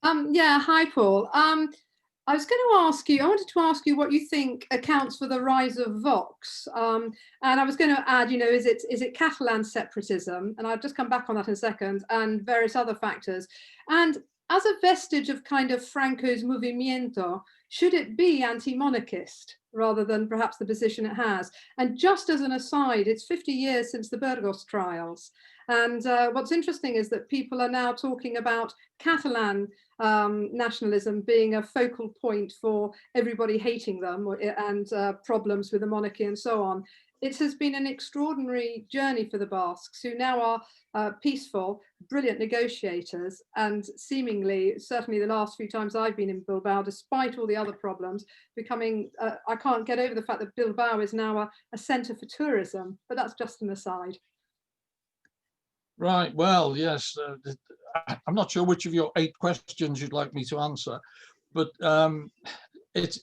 Yeah, hi, Paul. I wanted to ask you what you think accounts for the rise of Vox. And I was going to add, is it Catalan separatism? And I'll just come back on that in a second, and various other factors. And as a vestige of kind of Franco's movimiento, should it be anti-monarchist rather than perhaps the position it has? And just as an aside, it's 50 years since the Burgos trials. And what's interesting is that people are now talking about Catalan nationalism being a focal point for everybody hating them and problems with the monarchy and so on. It has been an extraordinary journey for the Basques, who now are peaceful, brilliant negotiators, and seemingly, certainly the last few times I've been in Bilbao, despite all the other problems, becoming, I can't get over the fact that Bilbao is now a centre for tourism, but that's just an aside. Right, well, yes, I'm not sure which of your 8 questions you'd like me to answer, but it's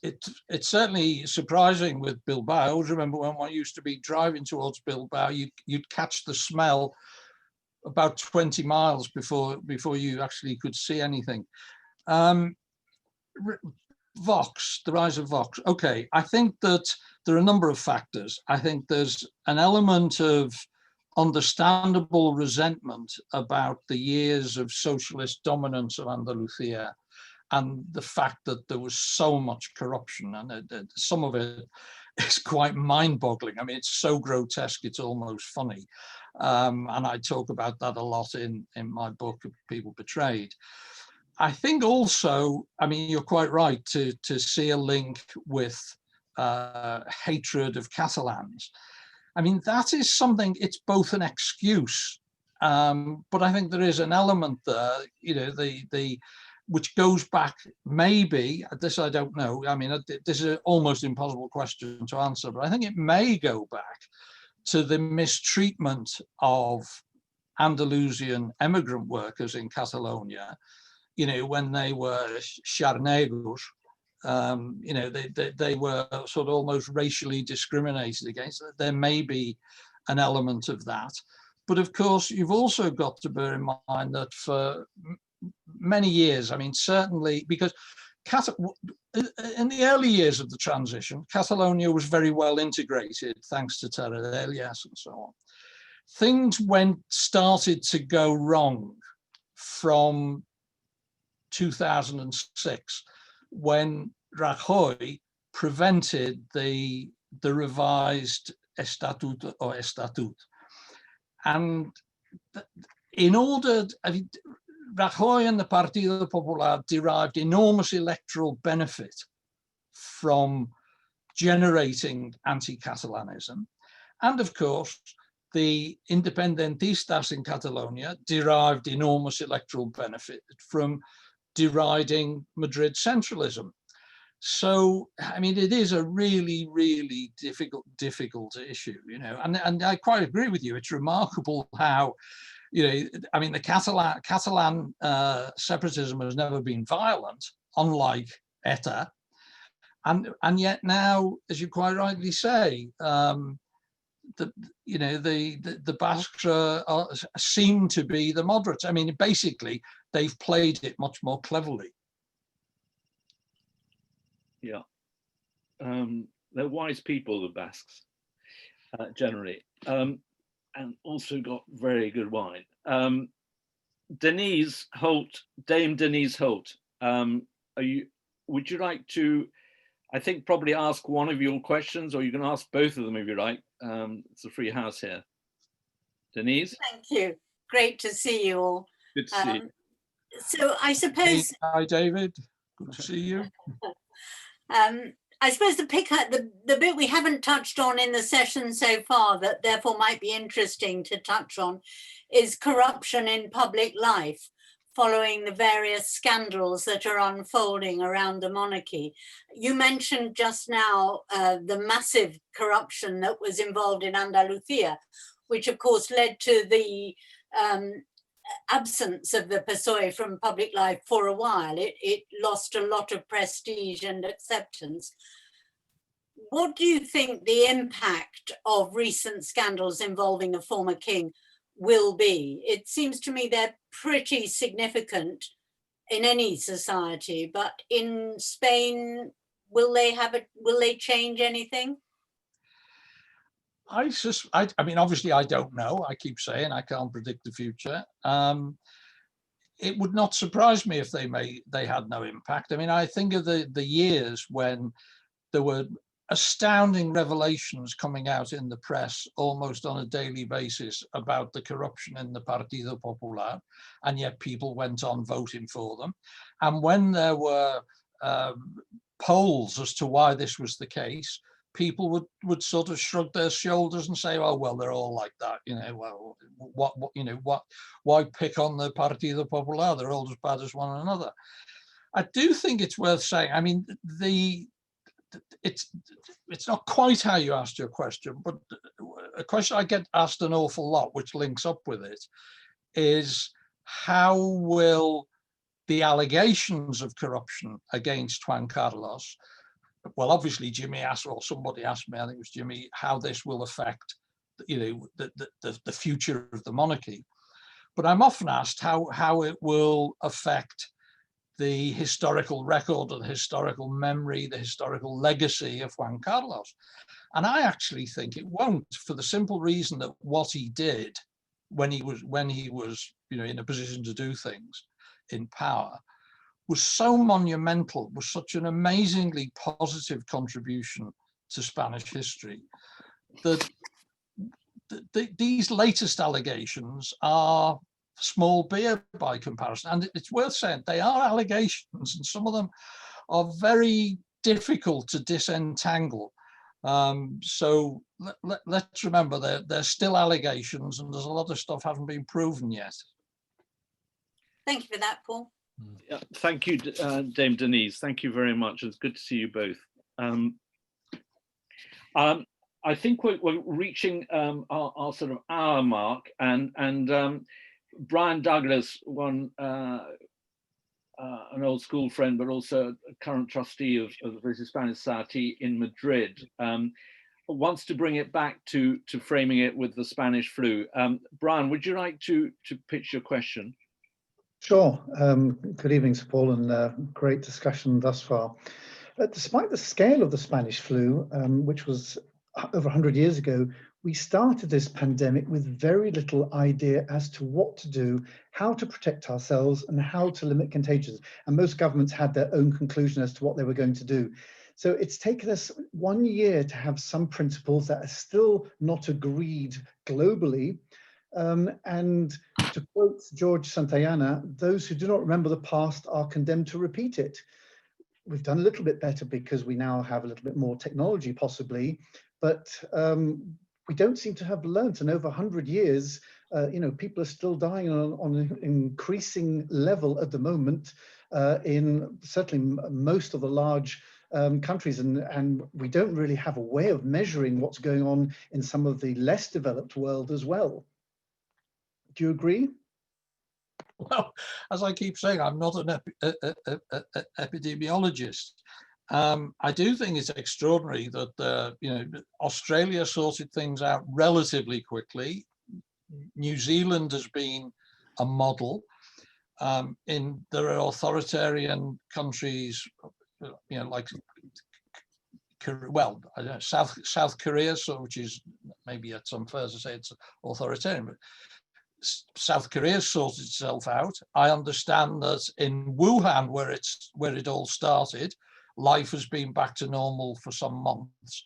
certainly surprising with Bilbao. I always remember when I used to be driving towards Bilbao, you'd catch the smell about 20 miles before you actually could see anything. Vox, the rise of Vox. Okay, I think that there are a number of factors. I think there's an element of understandable resentment about the years of socialist dominance of Andalusia and the fact that there was so much corruption, and some of it is quite mind-boggling. I mean, it's so grotesque, it's almost funny. And I talk about that a lot in my book of People Betrayed. I think also, I mean, you're quite right to see a link with hatred of Catalans. I mean, that is something, it's both an excuse, but I think there is an element there, which goes back maybe, this I don't know, I mean, this is an almost impossible question to answer, but I think it may go back to the mistreatment of Andalusian emigrant workers in Catalonia, when they were xarnegos. They were sort of almost racially discriminated against. There may be an element of that. But of course, you've also got to bear in mind that for many years, I mean, certainly because in the early years of the transition, Catalonia was very well integrated, thanks to Tarradellas and so on. Things started to go wrong from 2006, when Rajoy prevented the revised Estatut. And in order, Rajoy and the Partido Popular derived enormous electoral benefit from generating anti-Catalanism. And of course, the independentistas in Catalonia derived enormous electoral benefit from deriding Madrid centralism. So, I mean, it is a really, really difficult issue, you know, and I quite agree with you. It's remarkable how, you know, I mean, the Catalan separatism has never been violent, unlike ETA. And yet now, as you quite rightly say, the Basques seem to be the moderates. I mean, basically, they've played it much more cleverly. Yeah, they're wise people, the Basques, generally, and also got very good wine. Denise Holt, Dame Denise Holt, would you like to, I think, probably ask one of your questions, or you can ask both of them if you like. It's a free house here. Denise? Thank you. Great to see you all. Good to see you. So I suppose... Hi, David. Good to see you. I suppose the bit we haven't touched on in the session so far that therefore might be interesting to touch on is corruption in public life following the various scandals that are unfolding around the monarchy. You mentioned just now the massive corruption that was involved in Andalusia, which of course led to the absence of the PSOE from public life for a while. It lost a lot of prestige and acceptance. What do you think the impact of recent scandals involving the former king will be? It seems to me they're pretty significant in any society, but in Spain, will they change anything? I mean, obviously, I don't know. I keep saying I can't predict the future. It would not surprise me if they had no impact. I mean, I think of the years when there were astounding revelations coming out in the press almost on a daily basis about the corruption in the Partido Popular, and yet people went on voting for them. And when there were polls as to why this was the case, people would sort of shrug their shoulders and say, "Oh well, they're all like that, you know. Well, why pick on the Partido Popular? They're all as bad as one another." I do think it's worth saying. I mean, it's not quite how you asked your question, but a question I get asked an awful lot, which links up with it, is how will the allegations of corruption against Juan Carlos, well, obviously Jimmy asked, or somebody asked me, I think it was Jimmy, how this will affect, you know, the future of the monarchy. But I'm often asked how it will affect the historical record, or the historical memory, the historical legacy of Juan Carlos. And I actually think it won't, for the simple reason that what he did when he was, you know, in a position to do things in power was so monumental, was such an amazingly positive contribution to Spanish history, that these latest allegations are small beer by comparison. And it's worth saying they are allegations, and some of them are very difficult to disentangle. So let's remember they're still allegations, and there's a lot of stuff hasn't been proven yet. Thank you for that, Paul. Yeah, thank you, Dame Denise. Thank you very much. It's good to see you both. I think we're reaching our sort of hour mark, and Brian Douglas, an old school friend, but also a current trustee of the BritishSpanish Society in Madrid, wants to bring it back to framing it with the Spanish flu. Brian, would you like to pitch your question? Sure. Good evening, Sir Paul, and great discussion thus far. Despite the scale of the Spanish flu, which was over 100 years ago, we started this pandemic with very little idea as to what to do, how to protect ourselves, and how to limit contagions. And most governments had their own conclusion as to what they were going to do. So it's taken us 1 year to have some principles that are still not agreed globally. And to quote George Santayana, those who do not remember the past are condemned to repeat it. We've done a little bit better because we now have a little bit more technology possibly, but we don't seem to have learnt. And over 100 years, you know, people are still dying on an increasing level at the moment in certainly most of the large countries, and we don't really have a way of measuring what's going on in some of the less developed world as well. Do you agree? Well, as I keep saying, I'm not an epidemiologist. I do think it's extraordinary that Australia sorted things out relatively quickly. New Zealand has been a model. There are authoritarian countries, like South Korea, which is maybe it's unfair to say it's authoritarian, but South Korea sorted itself out. I understand that in Wuhan, where it all started, life has been back to normal for some months.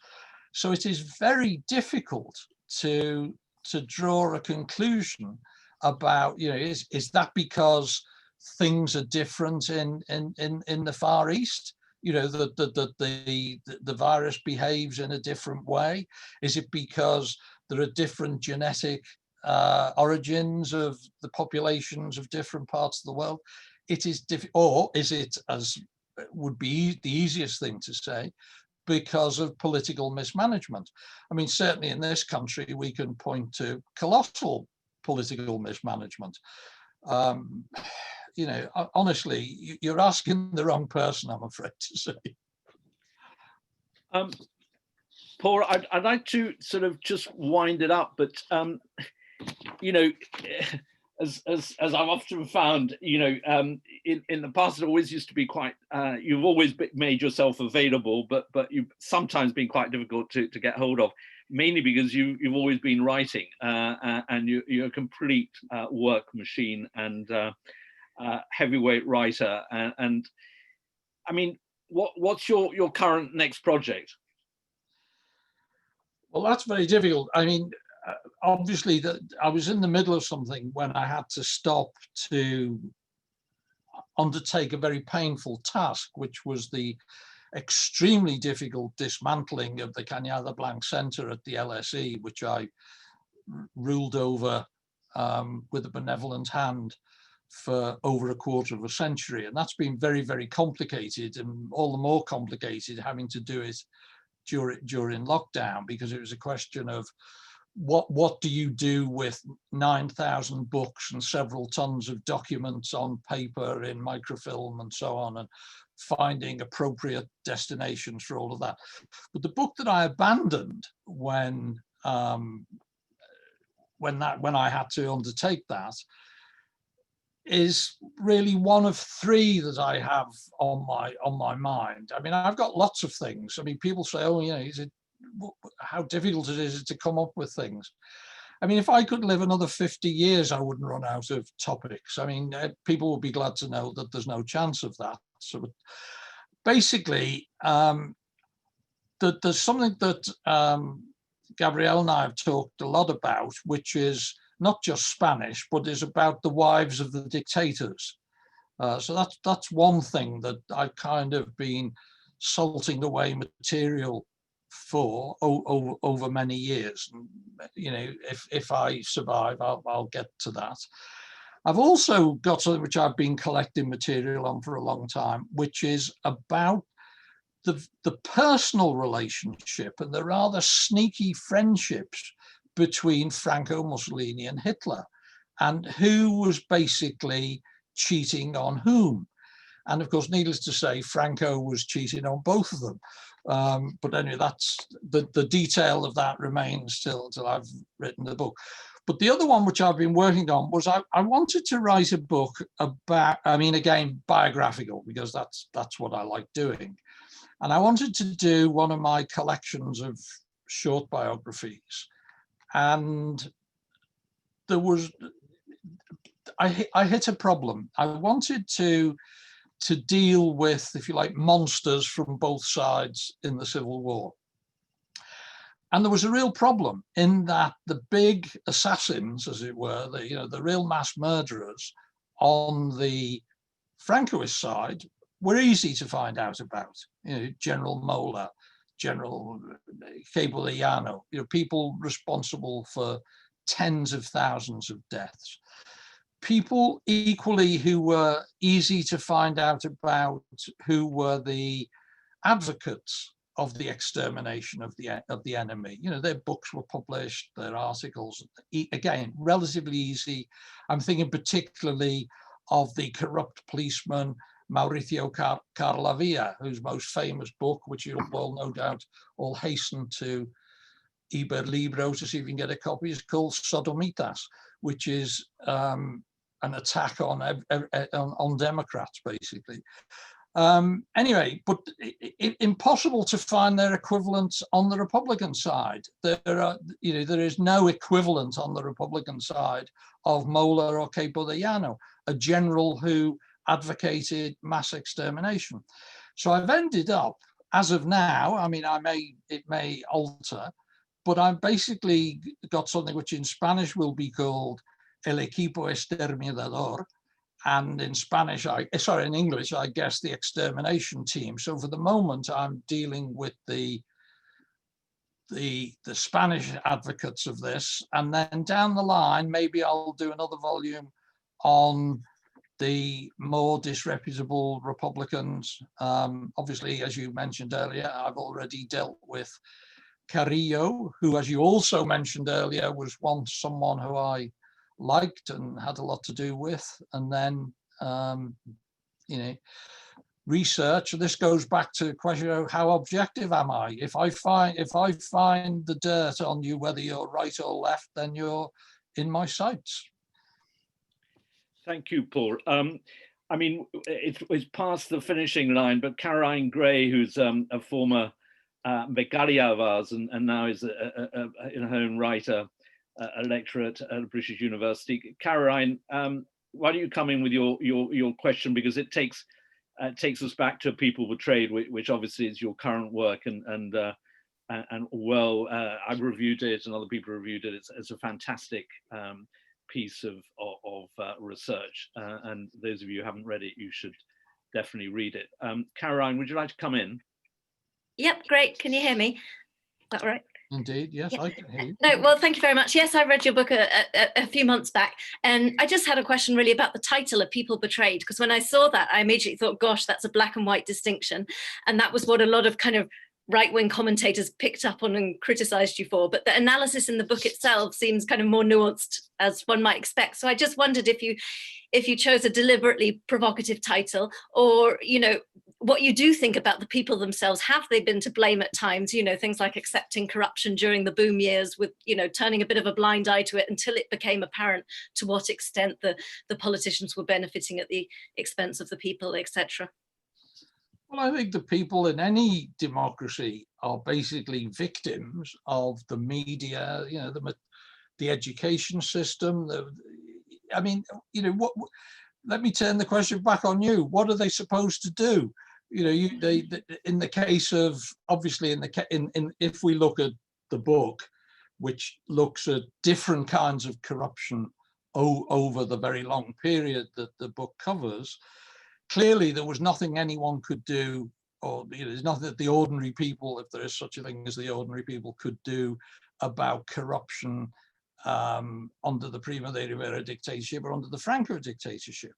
So it is very difficult to draw a conclusion about, is that because things are different in the Far East? The virus behaves in a different way? Is it because there are different genetic origins of the populations of different parts of the world? It is or is it, as would be the easiest thing to say, because of political mismanagement? I mean, certainly in this country, we can point to colossal political mismanagement. Honestly, you're asking the wrong person, I'm afraid to say. Paul, I'd like to sort of just wind it up, but as I've often found, in the past, it always used to be quite, you've always made yourself available, but you've sometimes been quite difficult to get hold of, mainly because you've always been writing, and you're a complete work machine and heavyweight writer. And I mean, what's your current next project? Well, that's very difficult. I mean, obviously, I was in the middle of something when I had to stop to undertake a very painful task, which was the extremely difficult dismantling of the Cañada Blanc Centre at the LSE, which I ruled over with a benevolent hand for over a quarter of a century. And that's been very, very complicated, and all the more complicated having to do it during lockdown, because it was a question of what do you do with 9,000 books and several tons of documents on paper in microfilm and so on, and finding appropriate destinations for all of that. But the book that I abandoned when I had to undertake that is really one of three that I have on my mind. I mean, I've got lots of things. I mean, people say, oh, how difficult it is to come up with things. I mean, if I could live another 50 years, I wouldn't run out of topics. I mean, people would be glad to know that there's no chance of that. So basically, there's something that Gabrielle and I have talked a lot about, which is not just Spanish, but is about the wives of the dictators. So that's one thing that I've kind of been salting away material for over many years. If I survive, I'll get to that. I've also got something which I've been collecting material on for a long time, which is about the personal relationship and the rather sneaky friendships between Franco, Mussolini and Hitler, and who was basically cheating on whom. And of course, needless to say, Franco was cheating on both of them. But anyway, that's the detail of that remains till I've written the book. But the other one which I've been working on was I wanted to write a book about, I mean, again, biographical, because that's what I like doing. And I wanted to do one of my collections of short biographies. And there was, I hit a problem. I wanted to deal with, if you like, monsters from both sides in the Civil War. And there was a real problem in that the big assassins, as it were, the real mass murderers on the Francoist side were easy to find out about. General Mola, General Cabo de Llano, people responsible for tens of thousands of deaths. People equally who were easy to find out about, who were the advocates of the extermination of the enemy. You know, their books were published, their articles, again, relatively easy. I'm thinking particularly of the corrupt policeman Mauricio Carlavilla, whose most famous book, which you'll all no doubt all hasten to Iberlibro to see if you can get a copy, is called Sodomitas, which is an attack on Democrats, basically. Anyway, but impossible to find their equivalents on the Republican side. There is no equivalent on the Republican side of Mola or Capo de Llano, a general who advocated mass extermination. So I've ended up, as of now, I mean, it may alter, but I've basically got something which in Spanish will be called El Equipo Exterminador, and in in English, I guess the extermination team. So for the moment, I'm dealing with the Spanish advocates of this, and then down the line, maybe I'll do another volume on the more disreputable Republicans. Obviously, as you mentioned earlier, I've already dealt with Carrillo, who, as you also mentioned earlier, was once someone who I liked and had a lot to do with. And then, research. This goes back to the question of how objective am I? If I find the dirt on you, whether you're right or left, then you're in my sights. Thank you, Paul. I mean, it's past the finishing line, but Caroline Gray, who's a former becaria of ours and now is in her own right a lecturer at a British university. Caroline, why don't you come in with your question, because it takes us back to People Betrayed, which obviously is your current work, and well, I've reviewed it and other people reviewed it. It's a fantastic piece of research, and those of you who haven't read it, you should definitely read it. Caroline, would you like to come in? Yep, great. Can you hear me? Is that all right? Indeed, yes, yeah. I can hear you. No, well, thank you very much. Yes, I read your book a few months back, and I just had a question really about the title of People Betrayed, because when I saw that, I immediately thought, gosh, that's a black and white distinction. And that was what a lot of kind of right-wing commentators picked up on and criticized you for. But the analysis in the book itself seems kind of more nuanced, as one might expect. So I just wondered if you chose a deliberately provocative title, or, what you do think about the people themselves. Have they been to blame at times? Things like accepting corruption during the boom years, with, turning a bit of a blind eye to it until it became apparent to what extent the politicians were benefiting at the expense of the people, etc. Well, I think the people in any democracy are basically victims of the media, the education system. Let me turn the question back on you. What are they supposed to do? In the case of, obviously, if we look at the book, which looks at different kinds of corruption over the very long period that the book covers, clearly there was nothing anyone could do, or there's nothing that the ordinary people, if there is such a thing as the ordinary people, could do about corruption under the Primo de Rivera dictatorship or under the Franco dictatorship.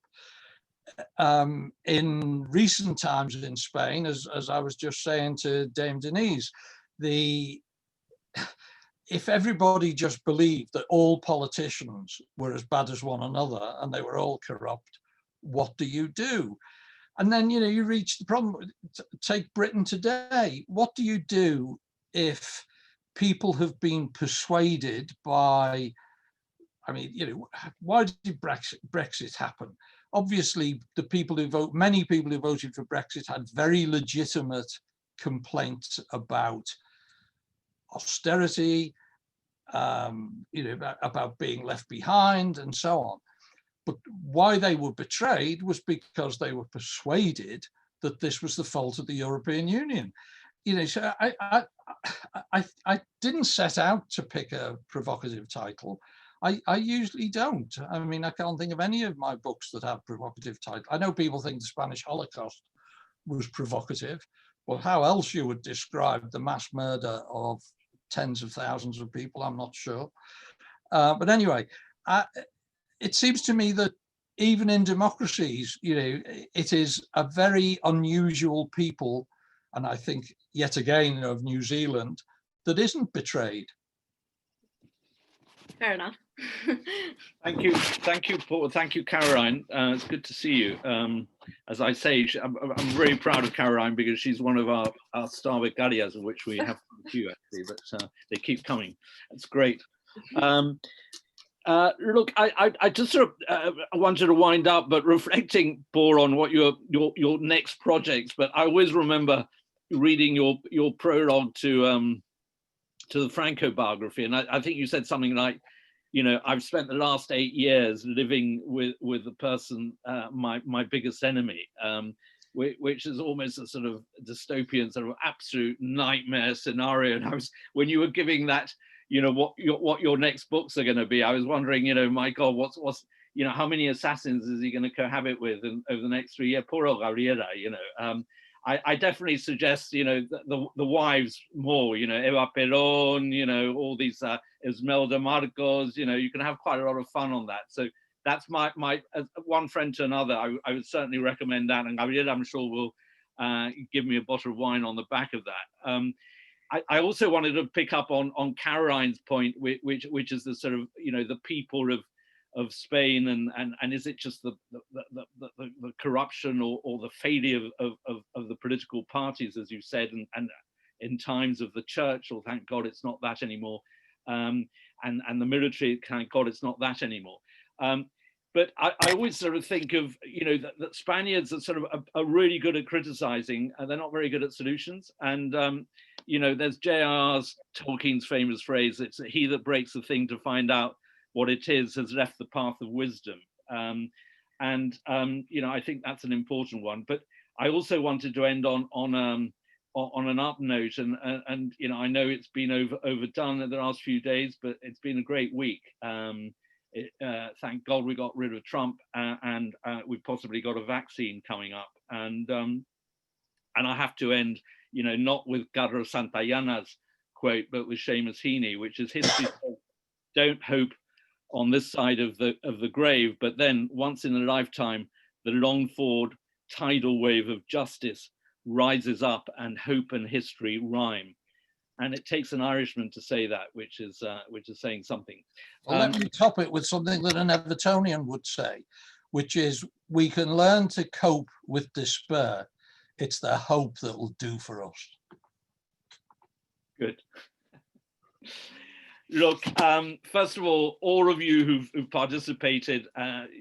In recent times in Spain, as I was just saying to Dame Denise, if everybody just believed that all politicians were as bad as one another and they were all corrupt, what do you do? And then, you reach the problem. Take Britain today. What do you do if people have been persuaded by, why did Brexit happen? Obviously, many people who voted for Brexit had very legitimate complaints about austerity, about being left behind and so on. But why they were betrayed was because they were persuaded that this was the fault of the European Union. So I didn't set out to pick a provocative title. I usually don't. I can't think of any of my books that have provocative titles. I know people think the Spanish Holocaust was provocative. Well, how else you would describe the mass murder of tens of thousands of people, I'm not sure. But anyway, it seems to me that even in democracies, it is a very unusual people and I think yet again of New Zealand, that isn't betrayed. Fair enough. Thank you, Paul. Thank you, Caroline. It's good to see you. As I say, I'm very proud of Caroline because she's one of our star vicarias, of which we have a few actually, but they keep coming. That's great. Look, I just sort of wanted to wind up, but reflecting, Paul, on what your next projects. But I always remember reading your prologue to the Franco biography, and I think you said something like, you know, I've spent the last 8 years living with the person, my biggest enemy, which is almost a sort of dystopian, sort of absolute nightmare scenario. And when you were giving that, you know, what your next books are going to be, I was wondering, you know, my God, what's you know, how many assassins is he going to cohabit with over the next 3 years? Poor old Gabriela, you know. I definitely suggest, you know, the wives more, you know, Eva Perón, you know, all these Esmeralda Marcos, you know, you can have quite a lot of fun on that. So that's my one friend to another. I would certainly recommend that, and Gabriela, I'm sure, will give me a bottle of wine on the back of that. I also wanted to pick up on Caroline's point, which is the sort of, you know, the people of Spain, and is it just the corruption or the failure of the political parties, as you said, and in times of the church, or thank God it's not that anymore, and the military, thank God it's not that anymore. But I always sort of think of, you know, that Spaniards are sort of are really good at criticizing, and they're not very good at solutions. And you know, there's J.R.'s Tolkien's famous phrase, it's he that breaks the thing to find out what it is has left the path of wisdom. You know, I think that's an important one. But I also wanted to end on an up note, and you know, I know it's been overdone in the last few days, but it's been a great week. Thank God we got rid of Trump, and we've possibly got a vaccine coming up. And I have to end, you know, not with Carlos Santayana's quote, but with Seamus Heaney, which is history says, don't hope on this side of the grave, but then once in a lifetime, the longed-for tidal wave of justice rises up, and hope and history rhyme. And it takes an Irishman to say that, which is saying something. Well, let me top it with something that an Evertonian would say, which is, we can learn to cope with despair. It's the hope that will do for us. Good. Look, first of all of you who've participated,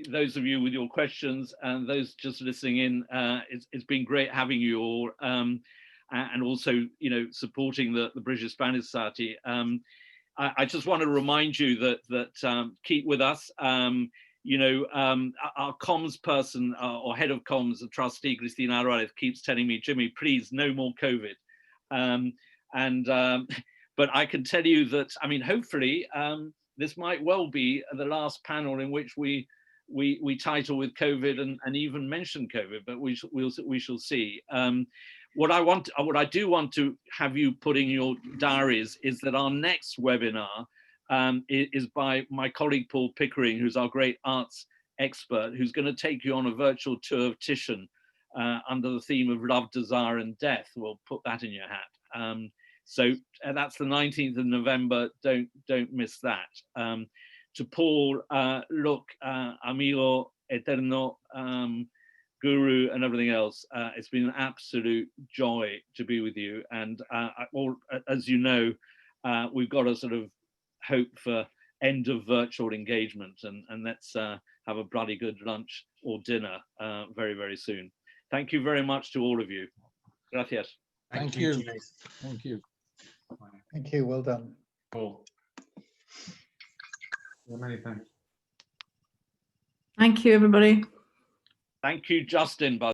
those of you with your questions, and those just listening in, it's been great having you all, and also, you know, supporting the British Spanish Society. I just want to remind you that keep with us. You know, our comms person or head of comms, the trustee, Cristina Alvarez, keeps telling me, Jimmy, please, no more COVID. But I can tell you that, I mean, hopefully this might well be the last panel in which we title with COVID and even mention COVID, but we shall see. What I do want to have you put in your diaries is that our next webinar is by my colleague Paul Pickering, who's our great arts expert, who's going to take you on a virtual tour of Titian under the theme of love, desire, and death. We'll put that in your hat. So that's the 19th of November. Don't miss that. To Paul, look, amigo eterno, guru, and everything else, it's been an absolute joy to be with you. And as you know, we've got a sort of hope for end of virtual engagement, and let's have a bloody good lunch or dinner very, very soon. Thank you very much to all of you. Gracias. Thank you. Thank you. Thank you. Well done. Cool. Well, many thanks. Thank you, everybody. Thank you, Justin.